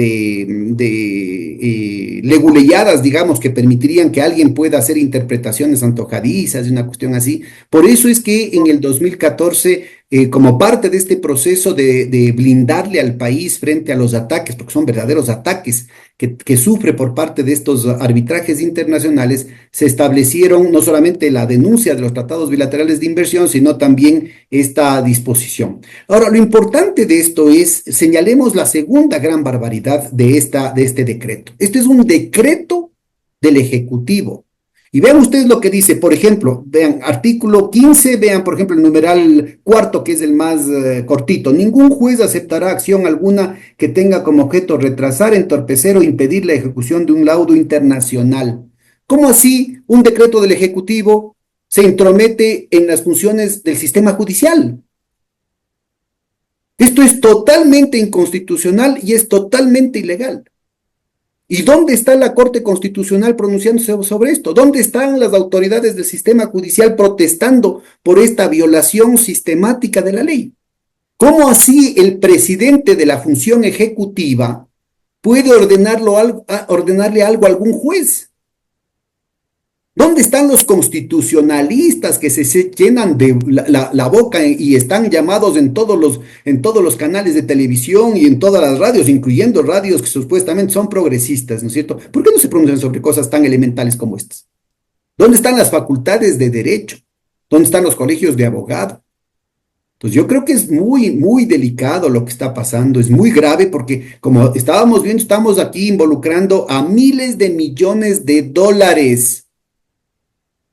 Speaker 1: leguleyadas, digamos, que permitirían que alguien pueda hacer interpretaciones antojadizas y una cuestión así. Por eso es que en el 2014, como parte de este proceso de blindarle al país frente a los ataques, porque son verdaderos ataques que sufre por parte de estos arbitrajes internacionales, se establecieron no solamente la denuncia de los tratados bilaterales de inversión, sino también esta disposición. Ahora, lo importante de esto es, señalemos la segunda gran barbaridad de este decreto. Este es un decreto del Ejecutivo. Y vean ustedes lo que dice, por ejemplo, vean artículo 15, vean por ejemplo el numeral cuarto, que es el más cortito. Ningún juez aceptará acción alguna que tenga como objeto retrasar, entorpecer o impedir la ejecución de un laudo internacional. ¿Cómo así un decreto del Ejecutivo se entromete en las funciones del sistema judicial? Esto es totalmente inconstitucional y es totalmente ilegal. ¿Y dónde está la Corte Constitucional pronunciándose sobre esto? ¿Dónde están las autoridades del sistema judicial protestando por esta violación sistemática de la ley? ¿Cómo así el presidente de la función ejecutiva puede ordenarle algo a algún juez? ¿Dónde están los constitucionalistas que se llenan de la boca y están llamados en todos los canales de televisión y en todas las radios, incluyendo radios que supuestamente son progresistas, ¿no es cierto? ¿Por qué no se pronuncian sobre cosas tan elementales como estas? ¿Dónde están las facultades de derecho? ¿Dónde están los colegios de abogado? Pues yo creo que es muy, muy delicado lo que está pasando, es muy grave porque como estábamos viendo, estamos aquí involucrando a miles de millones de dólares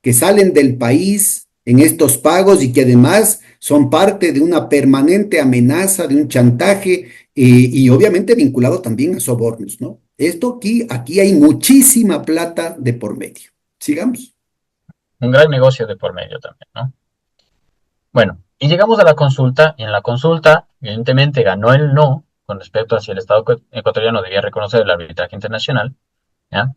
Speaker 1: que salen del país en estos pagos y que además son parte de una permanente amenaza, de un chantaje y obviamente vinculado también a sobornos, ¿no? Esto aquí hay muchísima plata de por medio. Sigamos.
Speaker 2: Un gran negocio de por medio también, ¿no? Bueno, y llegamos a la consulta, y en la consulta, evidentemente, ganó el no con respecto a si el Estado ecuatoriano debía reconocer el arbitraje internacional, ¿ya?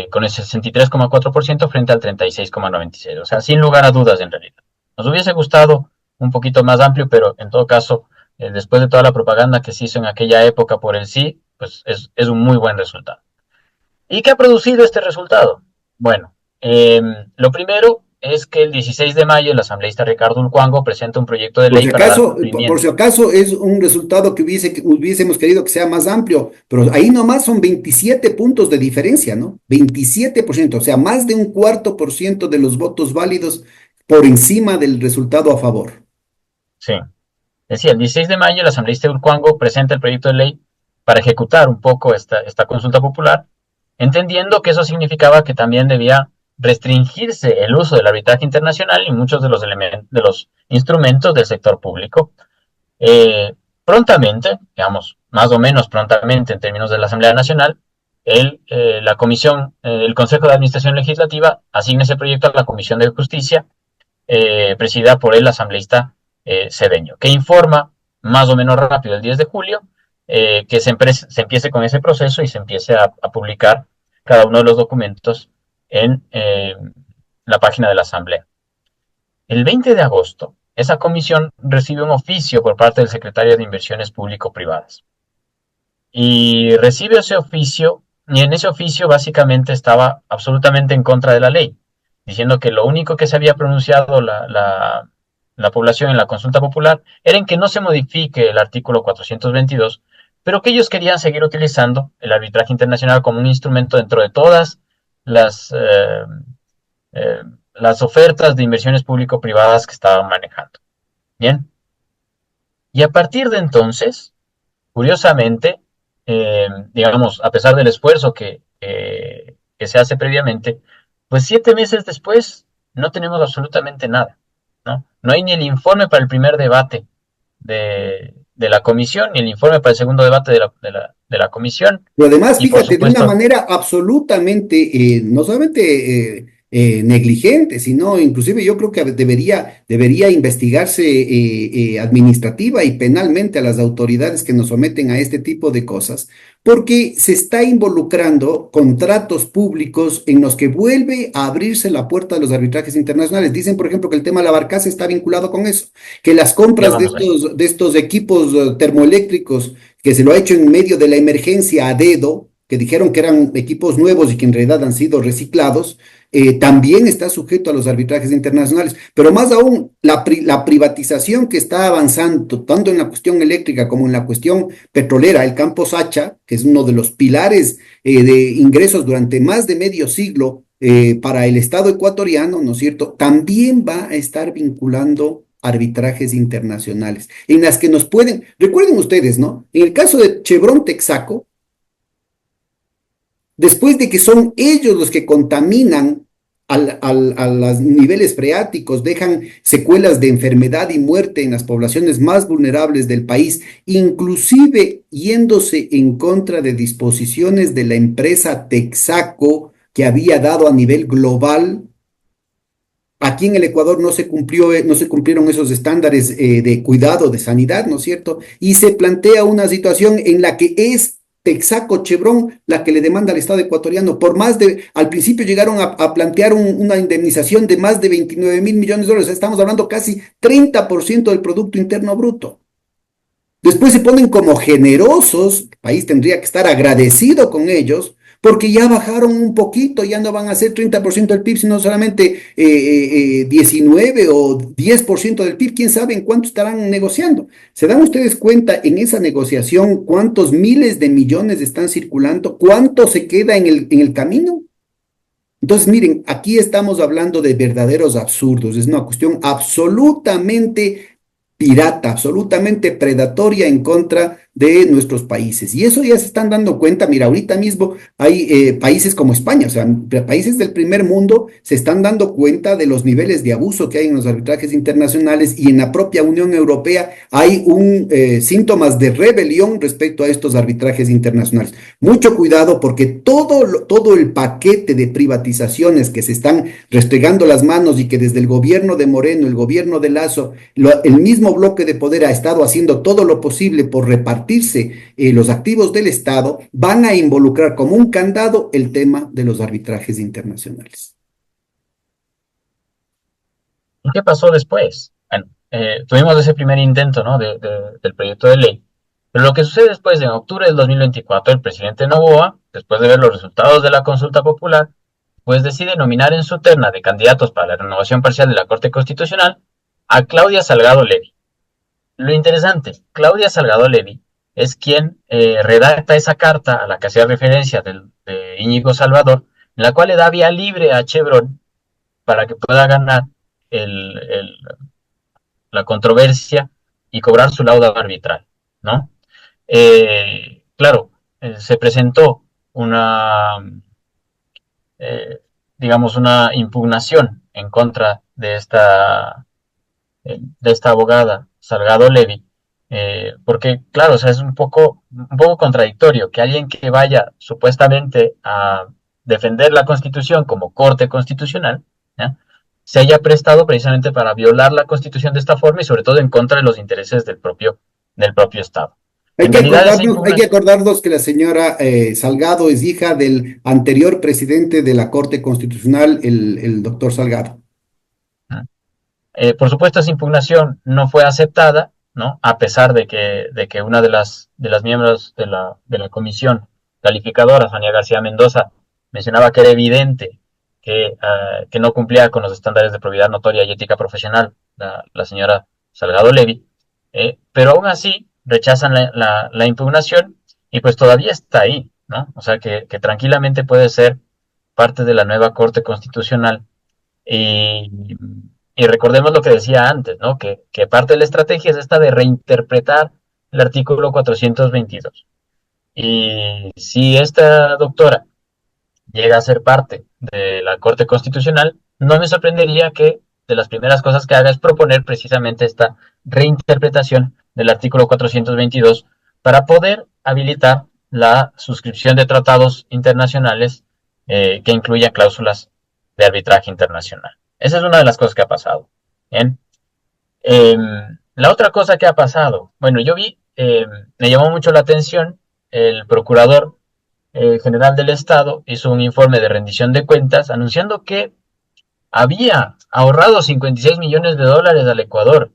Speaker 2: Con el 63,4% frente al 36,96%. O sea, sin lugar a dudas, en realidad. Nos hubiese gustado un poquito más amplio, pero en todo caso, después de toda la propaganda que se hizo en aquella época por el sí, pues es un muy buen resultado. ¿Y qué ha producido este resultado? Bueno, lo primero es que el 16 de mayo el asambleísta Ricardo Ulcuango presenta un proyecto de ley para dar
Speaker 1: Por si
Speaker 2: cumplimiento.
Speaker 1: acaso es un resultado que hubiésemos querido que sea más amplio, pero ahí nomás son 27 puntos de diferencia, ¿no? 27%, o sea, más de un cuarto por ciento de los votos válidos por encima del resultado a favor.
Speaker 2: Sí, decía, el 16 de mayo el asambleísta Ulcuango presenta el proyecto de ley para ejecutar un poco esta consulta popular entendiendo que eso significaba que también debía restringirse el uso del arbitraje internacional y muchos de los, de los instrumentos del sector público. Prontamente, digamos, más o menos prontamente en términos de la Asamblea Nacional, la comisión, el Consejo de Administración Legislativa asigna ese proyecto a la Comisión de Justicia, presidida por el asambleísta Cedeño, que informa más o menos rápido el 10 de julio que se empiece con ese proceso y se empiece a publicar cada uno de los documentos en la página de la Asamblea. El 20 de agosto, esa comisión recibe un oficio por parte del secretario de Inversiones Público-Privadas. Y recibe ese oficio, y en ese oficio básicamente estaba absolutamente en contra de la ley, diciendo que lo único que se había pronunciado la población en la consulta popular era en que no se modifique el artículo 422, pero que ellos querían seguir utilizando el arbitraje internacional como un instrumento dentro de todas las, eh, eh, las ofertas de inversiones público-privadas que estaban manejando. Bien, y a partir de entonces, curiosamente, digamos, a pesar del esfuerzo que se hace previamente, pues 7 meses después no tenemos absolutamente nada, ¿no? No hay ni el informe para el primer debate de la comisión, ni el informe para el segundo debate de la comisión,
Speaker 1: Pero además,
Speaker 2: y por
Speaker 1: fíjate, de una
Speaker 2: supuesto,
Speaker 1: manera absolutamente, no solamente negligente, sino inclusive yo creo que debería investigarse administrativa y penalmente a las autoridades que nos someten a este tipo de cosas, porque se está involucrando contratos públicos en los que vuelve a abrirse la puerta de los arbitrajes internacionales. Dicen, por ejemplo, que el tema de la barcaza está vinculado con eso, que las
Speaker 2: ya
Speaker 1: compras
Speaker 2: vamos ahí.
Speaker 1: de estos equipos termoeléctricos que se lo ha hecho en medio de la emergencia a dedo, que dijeron que eran equipos nuevos y que en realidad han sido reciclados, también está sujeto a los arbitrajes internacionales. Pero más aún, la privatización que está avanzando, tanto en la cuestión eléctrica como en la cuestión petrolera, el campo Sacha, que es uno de los pilares de ingresos durante más de medio siglo para el Estado ecuatoriano, ¿no es cierto? También va a estar vinculando arbitrajes internacionales, en las que nos pueden, recuerden ustedes, ¿no? En el caso de Chevron Texaco, después de que son ellos los que contaminan a los niveles freáticos, dejan secuelas de enfermedad y muerte en las poblaciones más vulnerables del país, inclusive yéndose en contra de disposiciones de la empresa Texaco que había dado a nivel global. Aquí en el Ecuador no se cumplió, no se cumplieron esos estándares de cuidado, de sanidad, ¿no es cierto? Y se plantea una situación en la que es Texaco Chevron la que le demanda al Estado ecuatoriano por más de, al principio llegaron a plantear una indemnización de más de 29.000 millones de dólares, estamos hablando casi 30% del Producto Interno Bruto. Después se ponen como generosos, el país tendría que estar agradecido con ellos, porque ya bajaron un poquito, ya no van a ser 30% del PIB, sino solamente 19 o 10% del PIB, quién sabe en cuánto estarán negociando. ¿Se dan ustedes cuenta en esa negociación cuántos miles de millones están circulando? ¿Cuánto se queda en el camino? Entonces, miren, aquí estamos hablando de verdaderos absurdos, es una cuestión absolutamente pirata, absolutamente predatoria en contra de nuestros países. Y eso ya se están dando cuenta, mira, ahorita mismo hay países como España, o sea, países del primer mundo se están dando cuenta de los niveles de abuso que hay en los arbitrajes internacionales y en la propia Unión Europea hay un síntomas de rebelión respecto a estos arbitrajes internacionales. Mucho cuidado porque todo el paquete de privatizaciones que se están restregando las manos y que desde el gobierno de Moreno, el gobierno de Lazo, el mismo bloque de poder ha estado haciendo todo lo posible por repartirse los activos del Estado, van a involucrar como un candado el tema de los arbitrajes internacionales.
Speaker 2: ¿Y qué pasó después? Bueno, tuvimos ese primer intento, ¿no? Del proyecto de ley. Pero lo que sucede después, en octubre del 2024, el presidente Noboa, después de ver los resultados de la consulta popular, pues decide nominar en su terna de candidatos para la renovación parcial de la Corte Constitucional a Claudia Salgado Levy. Lo interesante, Claudia Salgado Levy es quien redacta esa carta a la que hacía referencia de Íñigo Salvador, en la cual le da vía libre a Chevron para que pueda ganar el, el, la controversia y cobrar su lauda arbitral, ¿no? Claro, se presentó una, digamos, una impugnación en contra de esta abogada, Salgado Levy, porque, claro, o sea, es un poco contradictorio que alguien que vaya supuestamente a defender la Constitución como Corte Constitucional, ¿ya? Se haya prestado precisamente para violar la Constitución de esta forma y sobre todo en contra de los intereses del propio Estado. En realidad esa
Speaker 1: Hay que
Speaker 2: impugnación...
Speaker 1: acordarnos que la señora Salgado es hija del anterior presidente de la Corte Constitucional, el doctor Salgado.
Speaker 2: Por supuesto, esa impugnación no fue aceptada, ¿no? A pesar de que una de las miembros de la comisión calificadora, Sonia García Mendoza, mencionaba que era evidente que no cumplía con los estándares de probidad notoria y ética profesional, la señora Salgado Levy, pero aún así rechazan la impugnación y pues todavía está ahí, ¿no? O sea que tranquilamente puede ser parte de la nueva Corte Constitucional y, y recordemos lo que decía antes, ¿no? Que parte de la estrategia es esta de reinterpretar el artículo 422. Y si esta doctora llega a ser parte de la Corte Constitucional, no me sorprendería que de las primeras cosas que haga es proponer precisamente esta reinterpretación del artículo 422 para poder habilitar la suscripción de tratados internacionales que incluya cláusulas de arbitraje internacional. Esa es una de las cosas que ha pasado. Bien. La otra cosa que ha pasado, bueno, yo vi, me llamó mucho la atención, el procurador general del Estado hizo un informe de rendición de cuentas anunciando que había ahorrado 56 millones de dólares al Ecuador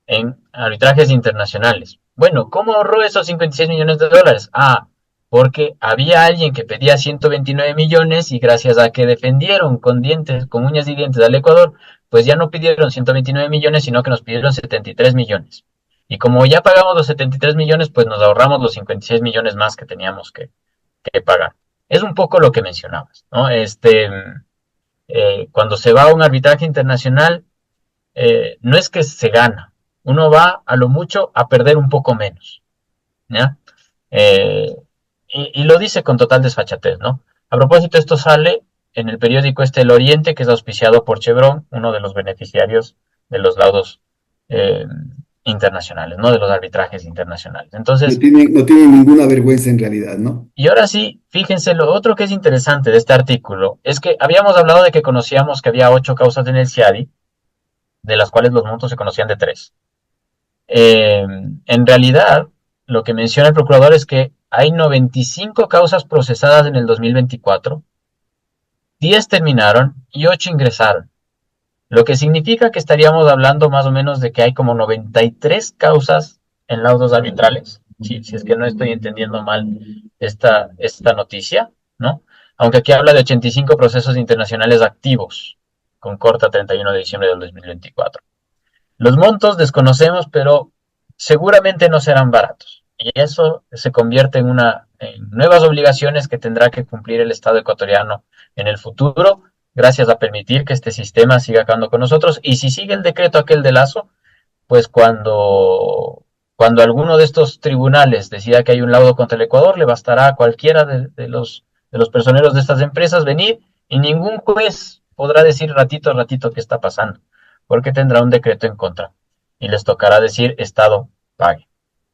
Speaker 2: en arbitrajes internacionales. Bueno, ¿cómo ahorró esos 56 millones de dólares? Ah, porque había alguien que pedía 129 millones y gracias a que defendieron con dientes, con uñas y dientes al Ecuador, pues ya no pidieron 129 millones, sino que nos pidieron 73 millones. Y como ya pagamos los 73 millones, pues nos ahorramos los 56 millones más que teníamos que pagar. Es un poco lo que mencionabas, ¿no? Cuando se va a un arbitraje internacional, no es que se gana, uno va a lo mucho a perder un poco menos, ¿ya? Eh, y lo dice con total desfachatez, ¿no? A propósito, esto sale en el periódico El Oriente, que es auspiciado por Chevron, uno de los beneficiarios de los laudos eh, internacionales, ¿no? De los arbitrajes internacionales. Entonces,
Speaker 1: No tiene ninguna vergüenza en realidad, ¿no?
Speaker 2: y ahora sí, fíjense, lo otro que es interesante de este artículo es que habíamos hablado de que conocíamos que había 8 causas en el CIADI, de las cuales los montos se conocían de 3. En realidad, lo que menciona el procurador es que hay 95 causas procesadas en el 2024, 10 terminaron y 8 ingresaron, lo que significa que estaríamos hablando más o menos de que hay como 93 causas en laudos arbitrales, si es que no estoy entendiendo mal esta noticia, ¿no? Aunque aquí habla de 85 procesos internacionales activos, con corta 31 de diciembre del 2024. Los montos desconocemos, pero seguramente no serán baratos. Y eso se convierte en nuevas obligaciones que tendrá que cumplir el Estado ecuatoriano en el futuro, gracias a permitir que este sistema siga acabando con nosotros. Y si sigue el decreto aquel de Lazo, pues cuando alguno de estos tribunales decida que hay un laudo contra el Ecuador, le bastará a cualquiera de los personeros de estas empresas venir y ningún juez podrá decir ratito a ratito qué está pasando, porque tendrá un decreto en contra y les tocará decir Estado pague.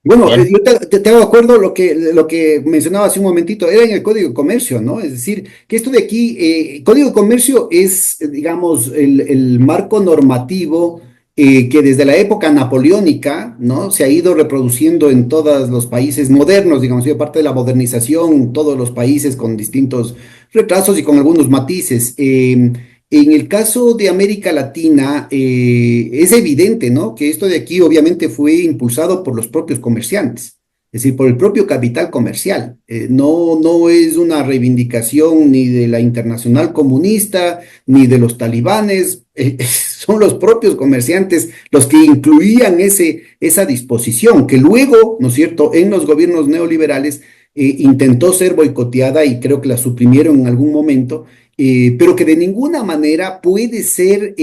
Speaker 1: Bueno,
Speaker 2: Bien.
Speaker 1: yo te hago de acuerdo lo que mencionaba hace un momentito, era en el Código de Comercio, ¿no? Es decir, que esto de aquí, Código de Comercio es, digamos, el marco normativo que desde la época napoleónica, ¿no? Se ha ido reproduciendo en todos los países modernos, digamos, y parte de la modernización, todos los países con distintos retrasos y con algunos matices. En el caso de América Latina, es evidente, ¿no? Que esto de aquí obviamente fue impulsado por los propios comerciantes, es decir, por el propio capital comercial. No es una reivindicación ni de la Internacional Comunista, ni de los talibanes, son los propios comerciantes los que incluían esa disposición, que luego, ¿no es cierto?, en los gobiernos neoliberales intentó ser boicoteada y creo que la suprimieron en algún momento, pero que de ninguna manera puede ser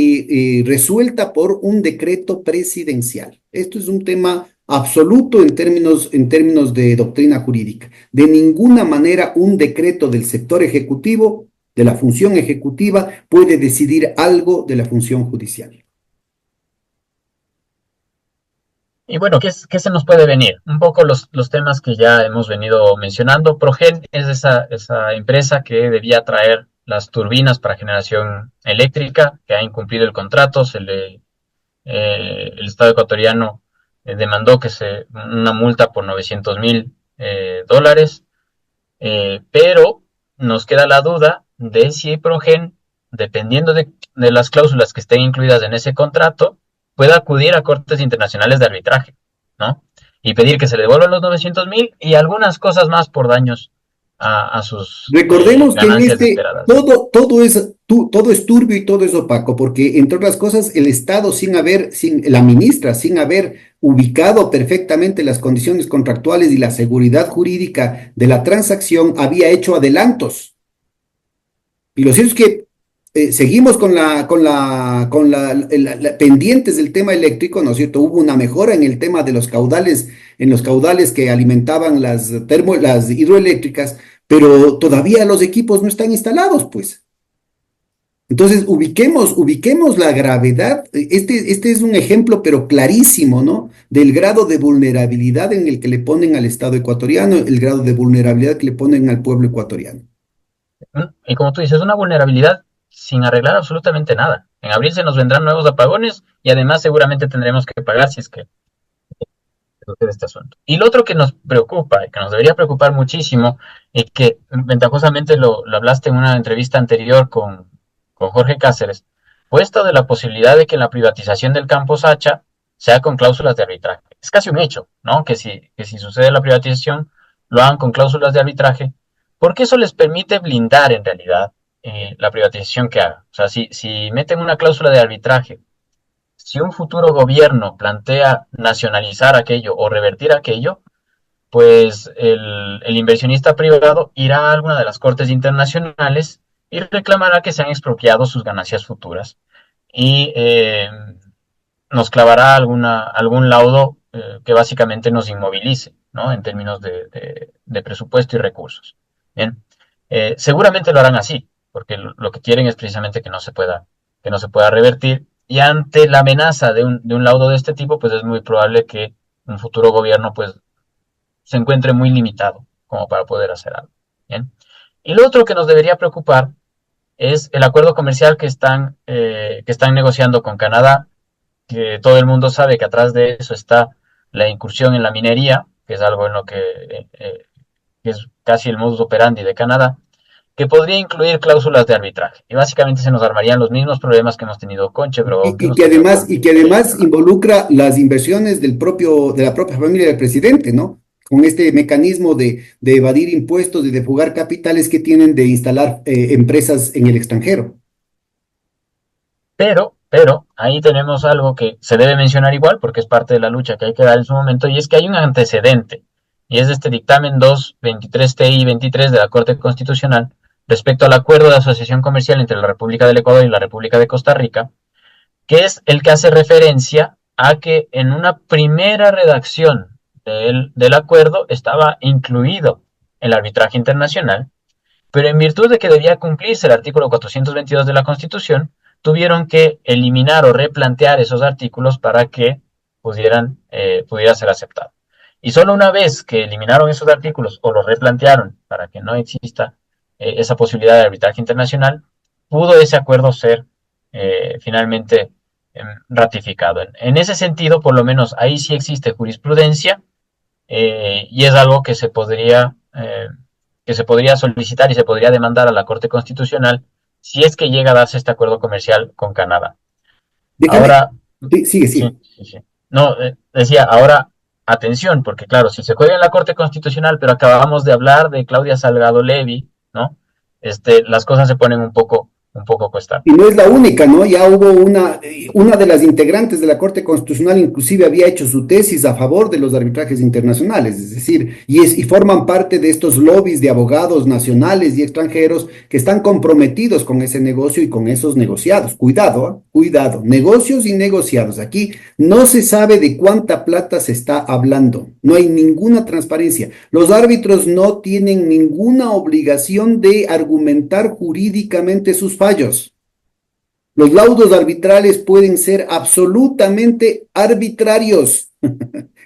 Speaker 1: resuelta por un decreto presidencial. Esto es un tema absoluto en términos de doctrina jurídica. De ninguna manera un decreto del sector ejecutivo de la función ejecutiva puede decidir algo de la función judicial.
Speaker 2: Y bueno, ¿qué se nos puede venir? Un poco los temas que ya hemos venido mencionando. Progen es esa empresa que debía traer las turbinas para generación eléctrica, que ha incumplido el contrato, el Estado ecuatoriano demandó una multa por 900.000 dólares, pero nos queda la duda de si Progen, dependiendo de las cláusulas que estén incluidas en ese contrato, pueda acudir a cortes internacionales de arbitraje, ¿no? Y pedir que se le devuelvan los 900.000 y algunas cosas más por daños a sus
Speaker 1: Recordemos que en
Speaker 2: ganancias
Speaker 1: este
Speaker 2: esperadas.
Speaker 1: todo es turbio y todo es opaco, porque entre otras cosas el Estado la ministra, sin haber ubicado perfectamente las condiciones contractuales y la seguridad jurídica de la transacción, había hecho adelantos. Y lo cierto es que seguimos pendientes del tema eléctrico, ¿no es cierto? Hubo una mejora en el tema de los caudales, en los caudales que alimentaban las hidroeléctricas, pero todavía los equipos no están instalados, pues. Entonces, ubiquemos la gravedad. Este es un ejemplo, pero clarísimo, ¿no? Del grado de vulnerabilidad en el que le ponen al Estado ecuatoriano, el grado de vulnerabilidad que le ponen al pueblo ecuatoriano.
Speaker 2: Y como tú dices, una vulnerabilidad sin arreglar absolutamente nada. En abril se nos vendrán nuevos apagones y además seguramente tendremos que pagar si es que sucede este asunto. Y lo otro que nos preocupa y que nos debería preocupar muchísimo y que ventajosamente lo hablaste en una entrevista anterior con Jorge Cáceres, fue esto de la posibilidad de que en la privatización del campo Sacha sea con cláusulas de arbitraje. Es casi un hecho, ¿no? Que si sucede la privatización, lo hagan con cláusulas de arbitraje, porque eso les permite blindar en realidad la privatización que haga. O sea, si meten una cláusula de arbitraje, si un futuro gobierno plantea nacionalizar aquello o revertir aquello, pues el inversionista privado irá a alguna de las cortes internacionales y reclamará que se han expropiado sus ganancias futuras y nos clavará algún laudo que básicamente nos inmovilice, ¿no? En términos de presupuesto y recursos. Bien, seguramente lo harán así, porque lo que quieren es precisamente que no se pueda revertir, y ante la amenaza de un laudo de este tipo, pues es muy probable que un futuro gobierno pues se encuentre muy limitado como para poder hacer algo. Bien. Y lo otro que nos debería preocupar es el acuerdo comercial que están negociando con Canadá, que todo el mundo sabe que atrás de eso está la incursión en la minería, que es algo en lo que es casi el modus operandi de Canadá, que podría incluir cláusulas de arbitraje. Y básicamente se nos armarían los mismos problemas que hemos tenido con Chevron, que
Speaker 1: Y
Speaker 2: hemos
Speaker 1: que
Speaker 2: tenido
Speaker 1: además,
Speaker 2: con
Speaker 1: y que además
Speaker 2: Electra.
Speaker 1: involucra las inversiones de la propia familia del presidente, ¿no? Con este mecanismo de evadir impuestos y de fugar capitales que tienen de instalar empresas en el extranjero.
Speaker 2: Pero, ahí tenemos algo que se debe mencionar igual, porque es parte de la lucha que hay que dar en su momento, y es que hay un antecedente, y es este dictamen 223TI-23 de la Corte Constitucional respecto al acuerdo de asociación comercial entre la República del Ecuador y la República de Costa Rica, que es el que hace referencia a que en una primera redacción del acuerdo estaba incluido el arbitraje internacional, pero en virtud de que debía cumplirse el artículo 422 de la Constitución, tuvieron que eliminar o replantear esos artículos para que pudiera ser aceptado. Y solo una vez que eliminaron esos artículos o los replantearon para que no exista esa posibilidad de arbitraje internacional, pudo ese acuerdo ser finalmente ratificado. En ese sentido, por lo menos ahí sí existe jurisprudencia, y es algo que se podría solicitar y se podría demandar a la Corte Constitucional si es que llega a darse este acuerdo comercial con Canadá.
Speaker 1: Déjame,
Speaker 2: Ahora,
Speaker 1: sí, sigue,
Speaker 2: sí,
Speaker 1: sigue.
Speaker 2: sí, sí. No, decía, ahora, atención, porque claro, si se juega en la Corte Constitucional, pero acabamos de hablar de Claudia Salgado Levy, ¿no? Las cosas se ponen un poco cuesta.
Speaker 1: Y no es la única, ¿no? Ya hubo una de las integrantes de la Corte Constitucional, inclusive había hecho su tesis a favor de los arbitrajes internacionales, es decir, y forman parte de estos lobbies de abogados nacionales y extranjeros que están comprometidos con ese negocio y con esos negociados. Cuidado, ¿ah? Cuidado, negocios y negociados. Aquí no se sabe de cuánta plata se está hablando, no hay ninguna transparencia. Los árbitros no tienen ninguna obligación de argumentar jurídicamente sus fallos. Los laudos arbitrales pueden ser absolutamente arbitrarios,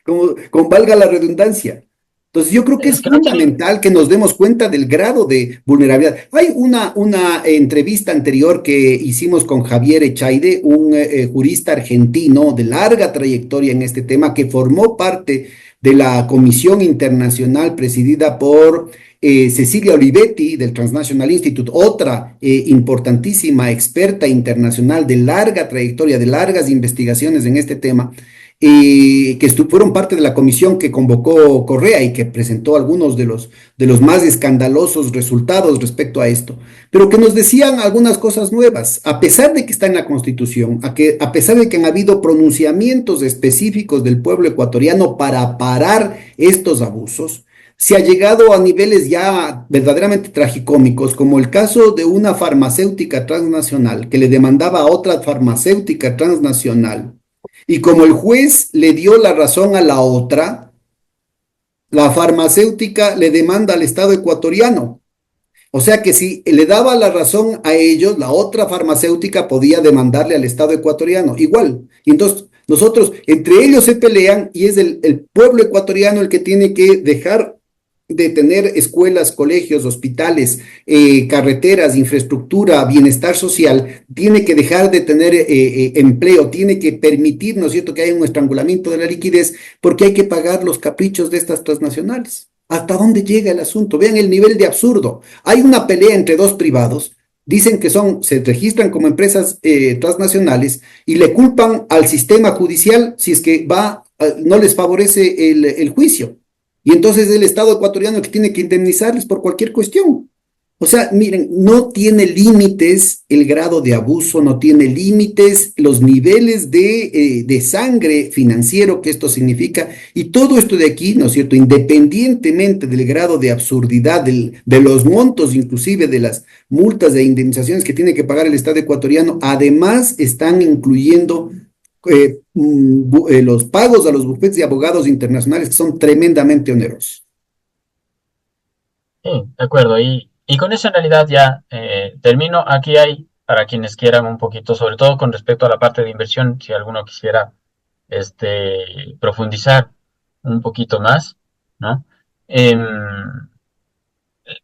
Speaker 1: como, con valga la redundancia. Entonces, yo creo que
Speaker 2: Es
Speaker 1: es
Speaker 2: que no tienen,
Speaker 1: fundamental que nos demos cuenta del grado de vulnerabilidad. Hay una entrevista anterior que hicimos con Javier Echaide, un jurista argentino de larga trayectoria en este tema, que formó parte de la comisión internacional presidida por Cecilia Olivetti del Transnational Institute, otra importantísima experta internacional de larga trayectoria, de largas investigaciones en este tema, que fueron parte de la comisión que convocó Correa y que presentó algunos de los más escandalosos resultados respecto a esto, pero que nos decían algunas cosas nuevas, a pesar de que está en la Constitución, a pesar de que han habido pronunciamientos específicos del pueblo ecuatoriano para parar estos abusos. Se ha llegado a niveles ya verdaderamente tragicómicos, como el caso de una farmacéutica transnacional que le demandaba a otra farmacéutica transnacional. Y como el juez le dio la razón a la otra, la farmacéutica le demanda al Estado ecuatoriano. O sea que si le daba la razón a ellos, la otra farmacéutica podía demandarle al Estado ecuatoriano. Igual. Y entonces nosotros, entre ellos se pelean y es el pueblo ecuatoriano el que tiene que dejar de tener escuelas, colegios, hospitales, carreteras, infraestructura, bienestar social, tiene que dejar de tener empleo, tiene que permitir, ¿no es cierto?, que haya un estrangulamiento de la liquidez, porque hay que pagar los caprichos de estas transnacionales. ¿Hasta dónde llega el asunto? Vean el nivel de absurdo. Hay una pelea entre dos privados, dicen que se registran como empresas transnacionales y le culpan al sistema judicial si es que no les favorece el juicio. Y entonces es el Estado ecuatoriano que tiene que indemnizarles por cualquier cuestión. O sea, miren, no tiene límites el grado de abuso, no tiene límites los niveles de sangre financiero que esto significa. Y todo esto de aquí, ¿no es cierto? Independientemente del grado de absurdidad, de los montos, inclusive de las multas e indemnizaciones que tiene que pagar el Estado ecuatoriano, además están incluyendo los pagos a los bufetes de abogados internacionales que son tremendamente onerosos.
Speaker 2: sí, de acuerdo. Y con eso en realidad ya termino. Aquí hay, para quienes quieran un poquito, sobre todo con respecto a la parte de inversión, si alguno quisiera profundizar un poquito más, ¿no? Em,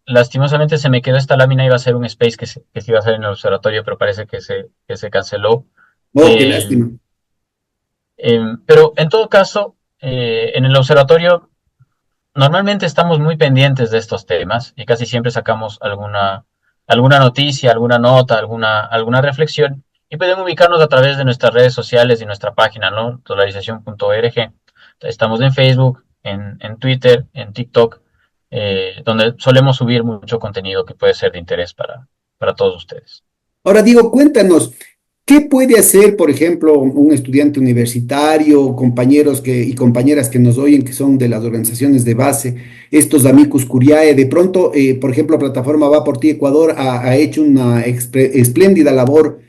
Speaker 2: lastimosamente se me quedó esta lámina, iba a ser un space que se iba a hacer en el observatorio, pero parece que se canceló.
Speaker 1: Oh, qué
Speaker 2: Eh,
Speaker 1: lástima.
Speaker 2: pero en todo caso, en el observatorio normalmente estamos muy pendientes de estos temas y casi siempre sacamos alguna noticia, alguna nota, alguna reflexión y pueden ubicarnos a través de nuestras redes sociales y nuestra página, ¿no? Dolarización.org. Estamos en Facebook, en Twitter, en TikTok, donde solemos subir mucho contenido que puede ser de interés para todos ustedes.
Speaker 1: Ahora, Diego, cuéntanos, ¿qué puede hacer, por ejemplo, un estudiante universitario, compañeros y compañeras que nos oyen, que son de las organizaciones de base, estos amicus curiae? De pronto, por ejemplo, Plataforma Va por Ti Ecuador ha hecho una espléndida labor,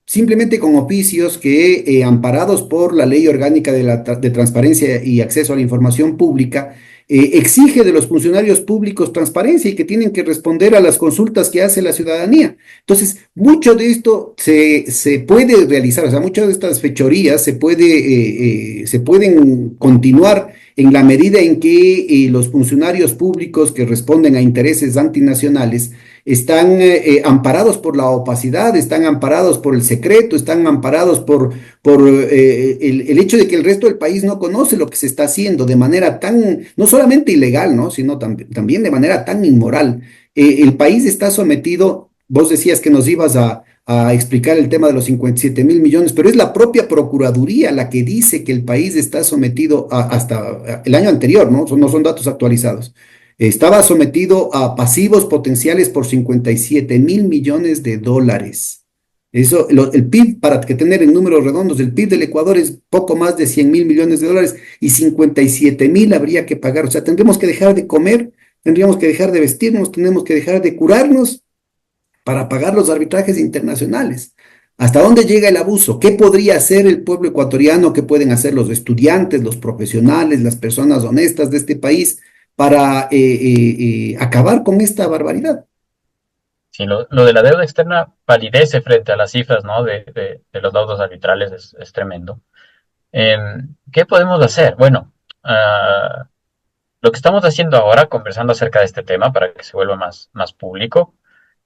Speaker 1: simplemente con oficios que, amparados por la Ley Orgánica de Transparencia y Acceso a la Información Pública, exige de los funcionarios públicos transparencia y que tienen que responder a las consultas que hace la ciudadanía. Entonces, mucho de esto se puede realizar, o sea, muchas de estas fechorías se pueden continuar en la medida en que los funcionarios públicos que responden a intereses antinacionales están amparados por la opacidad, están amparados por el secreto, están amparados por el hecho de que el resto del país no conoce lo que se está haciendo de manera tan, no solamente ilegal, ¿no? Sino también de manera tan inmoral. El país está sometido, vos decías que nos ibas a explicar el tema de los 57.000 millones, pero es la propia Procuraduría la que dice que el país está sometido hasta el año anterior, ¿no? No son datos actualizados. Estaba sometido a pasivos potenciales por 57.000 millones de dólares. Eso, el PIB, para que tener en números redondos, el PIB del Ecuador es poco más de 100.000 millones de dólares y 57.000 habría que pagar. O sea, tendríamos que dejar de comer, tendríamos que dejar de vestirnos, tendríamos que dejar de curarnos para pagar los arbitrajes internacionales. ¿Hasta dónde llega el abuso? ¿Qué podría hacer el pueblo ecuatoriano? ¿Qué pueden hacer los estudiantes, los profesionales, las personas honestas de este país para acabar con esta barbaridad?
Speaker 2: Sí, lo de la deuda externa palidece frente a las cifras, ¿no? De los laudos arbitrales es tremendo. ¿Qué podemos hacer? Bueno, lo que estamos haciendo ahora, conversando acerca de este tema para que se vuelva más público,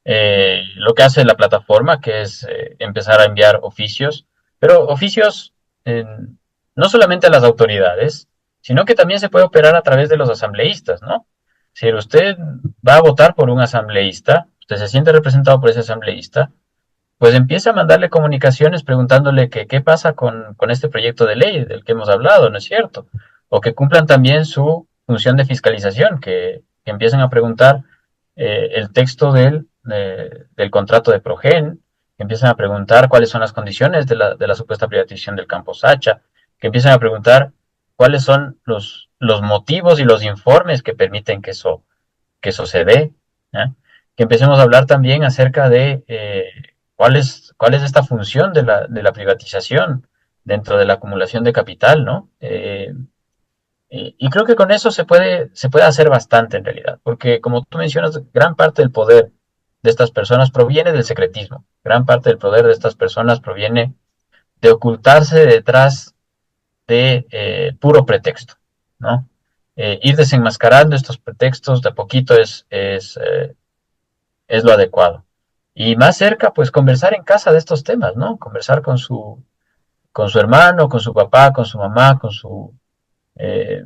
Speaker 2: lo que hace la plataforma, que es empezar a enviar oficios, pero oficios no solamente a las autoridades, sino que también se puede operar a través de los asambleístas, ¿no? Si usted va a votar por un asambleísta, usted se siente representado por ese asambleísta, pues empieza a mandarle comunicaciones preguntándole que qué pasa con este proyecto de ley del que hemos hablado, ¿no es cierto? O que cumplan también su función de fiscalización, que empiecen a preguntar el texto del contrato de Progen, que empiezan a preguntar cuáles son las condiciones de la supuesta privatización del campo Sacha, que empiezan a preguntar cuáles son los motivos y los informes que permiten que eso se dé, ¿eh? Que empecemos a hablar también acerca de cuál es esta función de la privatización dentro de la acumulación de capital, ¿no? Y creo que con eso se puede hacer bastante en realidad, porque como tú mencionas, gran parte del poder de estas personas proviene del secretismo, gran parte del poder de estas personas proviene de ocultarse detrás de puro pretexto, ¿no? Ir desenmascarando estos pretextos de a poquito es lo adecuado. Y más cerca, pues conversar en casa de estos temas, ¿no? Conversar con su hermano, con su papá, con su mamá, eh,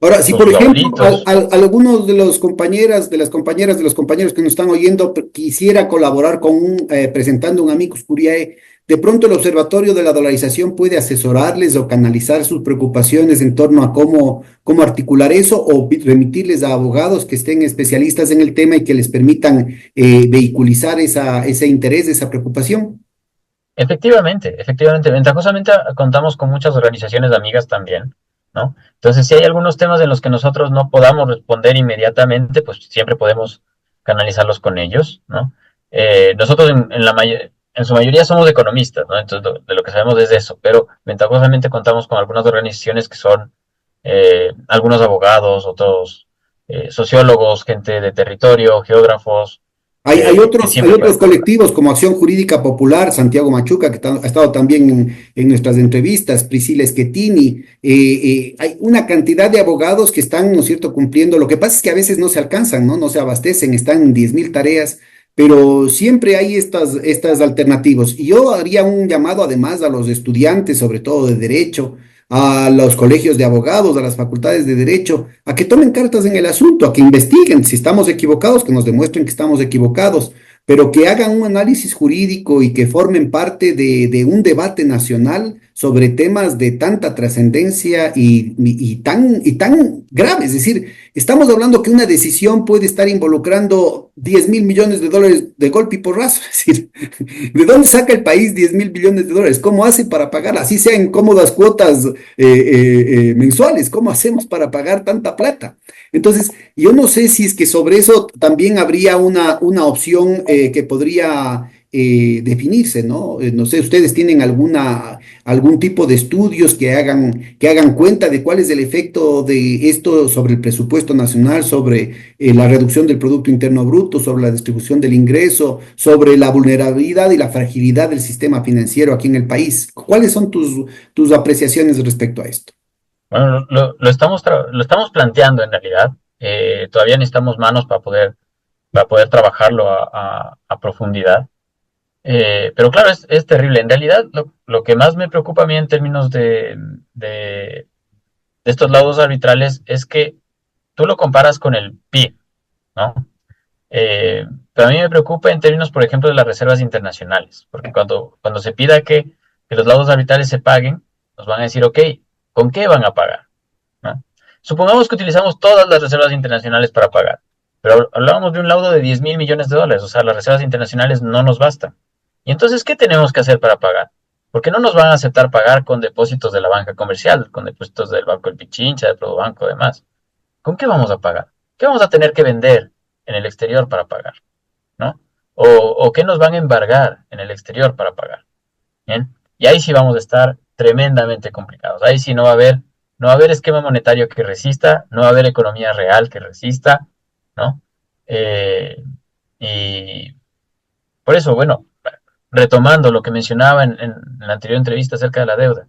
Speaker 1: Ahora, si
Speaker 2: con
Speaker 1: por
Speaker 2: sus
Speaker 1: ejemplo
Speaker 2: abuelitos.
Speaker 1: algunos de los compañeras, de las compañeras, de los compañeros que nos están oyendo quisiera colaborar con presentando un amicus curiae, de pronto el Observatorio de la Dolarización puede asesorarles o canalizar sus preocupaciones en torno a cómo articular eso o remitirles a abogados que estén especialistas en el tema y que les permitan vehiculizar ese interés, esa preocupación.
Speaker 2: Efectivamente, ventajosamente contamos con muchas organizaciones de amigas también, ¿no? Entonces, si hay algunos temas en los que nosotros no podamos responder inmediatamente, pues siempre podemos canalizarlos con ellos, ¿no? Nosotros en su mayoría somos economistas, ¿no? Entonces, de lo que sabemos es de eso, pero ventajosamente contamos con algunas organizaciones que son algunos abogados, otros sociólogos, gente de territorio, geógrafos,
Speaker 1: Hay
Speaker 2: que
Speaker 1: otros, hay
Speaker 2: siempre
Speaker 1: otros
Speaker 2: pueden colaborar.
Speaker 1: colectivos como Acción Jurídica Popular, Santiago Machuca, que ha estado también en nuestras entrevistas, Priscila Schettini. Hay una cantidad de abogados que están, ¿no es cierto?, cumpliendo. Lo que pasa es que a veces no se alcanzan, ¿no? No se abastecen, están en 10.000 tareas, pero siempre hay estas alternativas. Y yo haría un llamado además a los estudiantes, sobre todo de derecho, a los colegios de abogados, a las facultades de derecho, a que tomen cartas en el asunto, a que investiguen si estamos equivocados, que nos demuestren que estamos equivocados, pero que hagan un análisis jurídico y que formen parte de un debate nacional sobre temas de tanta trascendencia y tan grave. Es decir, estamos hablando que una decisión puede estar involucrando 10.000 millones de dólares de golpe y porrazo. Es decir, ¿de dónde saca el país 10.000 millones de dólares? ¿Cómo hace para pagar, así sea en cómodas cuotas mensuales? ¿Cómo hacemos para pagar tanta plata? Entonces, yo no sé si es que sobre eso también habría una opción que podría definirse, ¿no? No sé, ustedes tienen algún tipo de estudios que hagan cuenta de cuál es el efecto de esto sobre el presupuesto nacional, sobre la reducción del Producto Interno Bruto, sobre la distribución del ingreso, sobre la vulnerabilidad y la fragilidad del sistema financiero aquí en el país. ¿Cuáles son tus apreciaciones respecto a esto?
Speaker 2: Bueno, lo estamos planteando en realidad. Todavía necesitamos manos para poder trabajarlo a profundidad. Pero claro, es terrible. En realidad, lo que más me preocupa a mí en términos de estos laudos arbitrales es que tú lo comparas con el PIB, ¿no? Pero a mí me preocupa en términos, por ejemplo, de las reservas internacionales, porque cuando se pida que los laudos arbitrales se paguen, nos van a decir, ok, ¿con qué van a pagar? ¿No? supongamos que utilizamos todas las reservas internacionales para pagar, pero hablábamos de un laudo de 10 mil millones de dólares, o sea, las reservas internacionales no nos bastan. Y entonces, ¿qué tenemos que hacer para pagar? Porque no nos van a aceptar pagar con depósitos de la banca comercial, con depósitos del Banco del Pichincha, del Probanco, demás. ¿Con qué vamos a pagar? ¿Qué vamos a tener que vender en el exterior para pagar? ¿No? O qué nos van a embargar en el exterior para pagar. ¿Bien? Y ahí sí vamos a estar tremendamente complicados. Ahí sí no va a haber esquema monetario que resista, no va a haber economía real que resista, ¿no? Eh, y por eso, bueno, retomando lo que mencionaba en la anterior entrevista acerca de la deuda,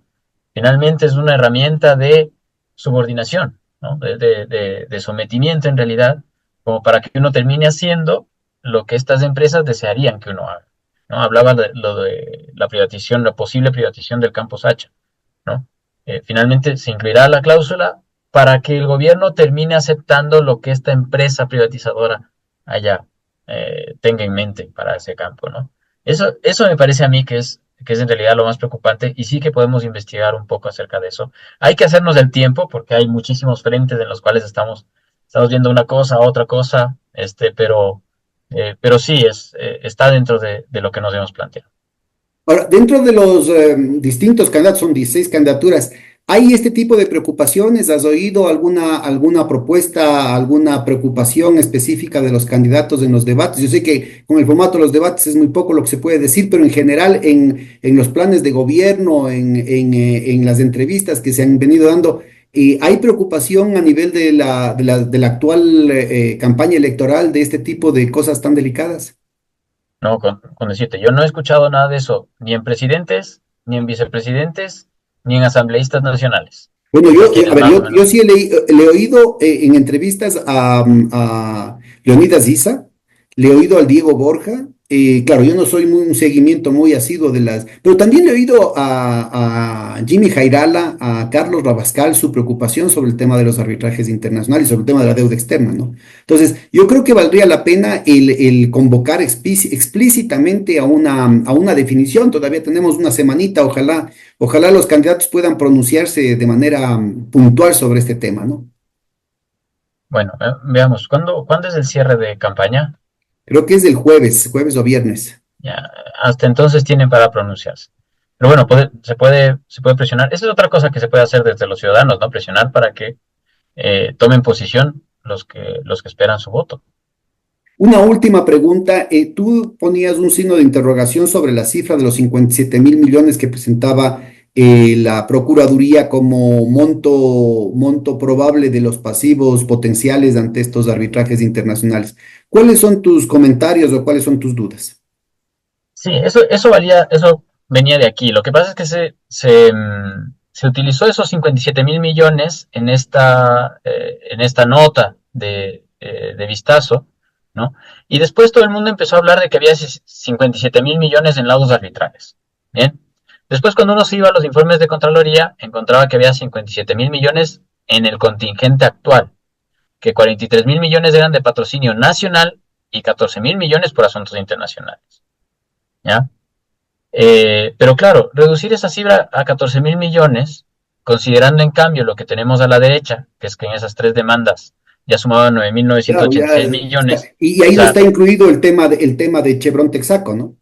Speaker 2: finalmente es una herramienta de subordinación, ¿no? De sometimiento en realidad, como para que uno termine haciendo lo que estas empresas desearían que uno haga. ¿No? Hablaba de lo de la privatización, la posible privatización del campo Sacha. ¿No? Finalmente se incluirá la cláusula para que el gobierno termine aceptando lo que esta empresa privatizadora allá tenga en mente para ese campo, ¿no? Eso me parece a mí que es en realidad lo más preocupante y sí que podemos investigar un poco acerca de eso. Hay que hacernos el tiempo porque hay muchísimos frentes en los cuales estamos viendo una cosa, otra cosa, pero sí está dentro de lo que nos hemos planteado.
Speaker 1: Ahora, dentro de los distintos candidatos, son 16 candidaturas, ¿hay este tipo de preocupaciones? ¿Has oído alguna propuesta, alguna preocupación específica de los candidatos en los debates? Yo sé que con el formato de los debates es muy poco lo que se puede decir, pero en general en los planes de gobierno, en las entrevistas que se han venido dando, ¿hay preocupación a nivel de la actual campaña electoral de este tipo de cosas tan delicadas?
Speaker 2: No, con decirte, yo no he escuchado nada de eso, ni en presidentes, ni en vicepresidentes, ni en asambleístas nacionales,
Speaker 1: Bueno,
Speaker 2: que son
Speaker 1: yo, a
Speaker 2: quienes
Speaker 1: ver,
Speaker 2: más o
Speaker 1: yo
Speaker 2: menos.
Speaker 1: sí le he oído en entrevistas a Leonidas Issa, le he oído al Diego Borja, claro, yo no soy un seguimiento muy asiduo de las, pero también le he oído a Jimmy Jairala, a Carlos Rabascal, su preocupación sobre el tema de los arbitrajes internacionales, sobre el tema de la deuda externa, ¿no? Entonces, yo creo que valdría la pena el convocar explícitamente a una definición, todavía tenemos una semanita, ojalá los candidatos puedan pronunciarse de manera puntual sobre este tema, ¿no?
Speaker 2: Bueno, veamos, ¿cuándo es el cierre de campaña?
Speaker 1: Creo que es del jueves o viernes.
Speaker 2: Ya, hasta entonces tienen para pronunciarse. Pero bueno, se puede presionar. Esa es otra cosa que se puede hacer desde los ciudadanos, ¿no? Presionar para que tomen posición los que esperan su voto.
Speaker 1: Una última pregunta. Tú ponías un signo de interrogación sobre la cifra de los 57.000 millones que presentaba la Procuraduría como monto probable de los pasivos potenciales ante estos arbitrajes internacionales. ¿Cuáles son tus comentarios o cuáles son tus dudas?
Speaker 2: Sí, eso venía de aquí. Lo que pasa es que se utilizó esos 57 mil millones en esta nota de vistazo, ¿no? Y después todo el mundo empezó a hablar de que había 57 mil millones en laudos arbitrales. Bien. Después, cuando uno se iba a los informes de Contraloría, encontraba que había 57 mil millones en el contingente actual, que 43 mil millones eran de patrocinio nacional y 14 mil millones por asuntos internacionales. ¿Ya? Pero claro, reducir esa cifra a 14 mil millones, considerando en cambio lo que tenemos a la derecha, que es que en esas tres demandas ya sumaban nueve mil novecientos
Speaker 1: Claro,
Speaker 2: ochenta y
Speaker 1: ya
Speaker 2: seis
Speaker 1: está.
Speaker 2: millones,
Speaker 1: Y
Speaker 2: o
Speaker 1: ahí no
Speaker 2: sea,
Speaker 1: está incluido el tema de Chevron Texaco, ¿no?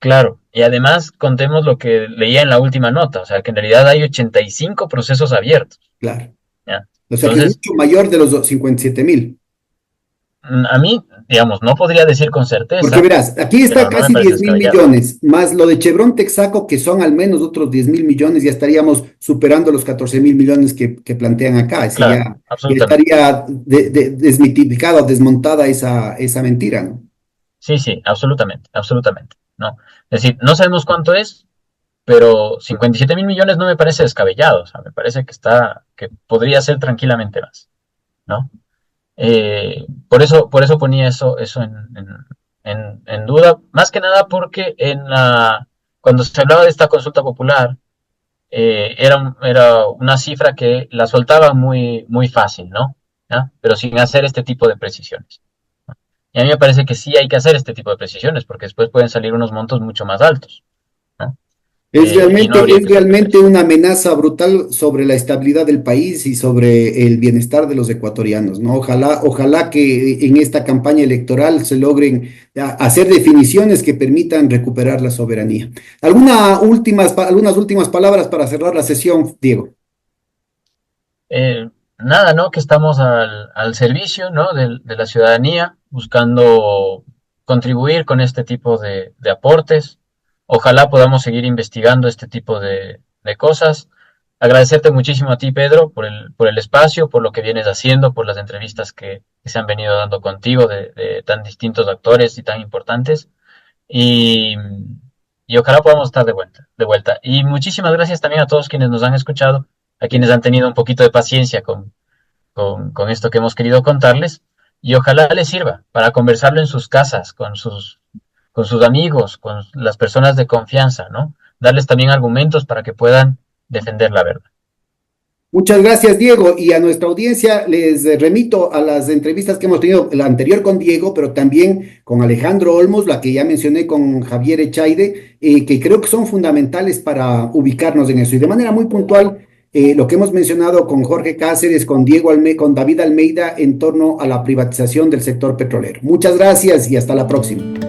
Speaker 2: claro, y además contemos lo que leía en la última nota, o sea, que en realidad hay 85 procesos abiertos,
Speaker 1: Claro.
Speaker 2: ¿ya?
Speaker 1: O sea que es
Speaker 2: Entonces,
Speaker 1: mucho mayor de los 57.000.
Speaker 2: a mí, digamos, no podría decir con
Speaker 1: Porque
Speaker 2: certeza,
Speaker 1: verás, aquí está
Speaker 2: pero no me
Speaker 1: casi
Speaker 2: parece
Speaker 1: 10.000
Speaker 2: descabellado.
Speaker 1: millones, más lo de Chevron Texaco, que son al menos otros 10.000 millones, ya estaríamos superando los 14.000 millones que plantean acá. Ese
Speaker 2: Claro,
Speaker 1: ya
Speaker 2: absolutamente.
Speaker 1: estaría desmitificada o desmontada esa mentira, ¿no?
Speaker 2: Sí, sí, absolutamente, absolutamente, ¿no? Es decir, no sabemos cuánto es, pero 57 mil millones no me parece descabellado, o sea, me parece que podría ser tranquilamente más, ¿no? Por eso ponía eso en duda, más que nada porque cuando se hablaba de esta consulta popular, era una cifra que la soltaba muy, muy fácil, ¿no? ¿Ya? Pero sin hacer este tipo de precisiones. Y a mí me parece que sí hay que hacer este tipo de precisiones, porque después pueden salir unos montos mucho más altos, ¿no? y no habría
Speaker 1: Es
Speaker 2: que faltar a
Speaker 1: realmente
Speaker 2: eso.
Speaker 1: una amenaza brutal sobre la estabilidad del país y sobre el bienestar de los ecuatorianos, ¿no? Ojalá que en esta campaña electoral se logren hacer definiciones que permitan recuperar la soberanía. Algunas últimas palabras para cerrar la sesión, Diego?
Speaker 2: Nada, ¿no? Que estamos al servicio, ¿no? De la ciudadanía, buscando contribuir con este tipo de aportes. Ojalá podamos seguir investigando este tipo de cosas. Agradecerte muchísimo a ti, Pedro, por el espacio, por lo que vienes haciendo, por las entrevistas que se han venido dando contigo de tan distintos actores y tan importantes. Y, y ojalá podamos estar de vuelta, de vuelta. Y muchísimas gracias también a todos quienes nos han escuchado, a quienes han tenido un poquito de paciencia con esto que hemos querido contarles. Y ojalá les sirva para conversarlo en sus casas, con sus amigos, con las personas de confianza, ¿no? Darles también argumentos para que puedan defender la verdad.
Speaker 1: Muchas gracias, Diego. Y a nuestra audiencia les remito a las entrevistas que hemos tenido, la anterior con Diego, pero también con Alejandro Olmos, la que ya mencioné con Javier Echaide, que creo que son fundamentales para ubicarnos en eso. Y de manera muy puntual, lo que hemos mencionado con Jorge Cáceres, con David Almeida en torno a la privatización del sector petrolero. Muchas gracias y hasta la próxima.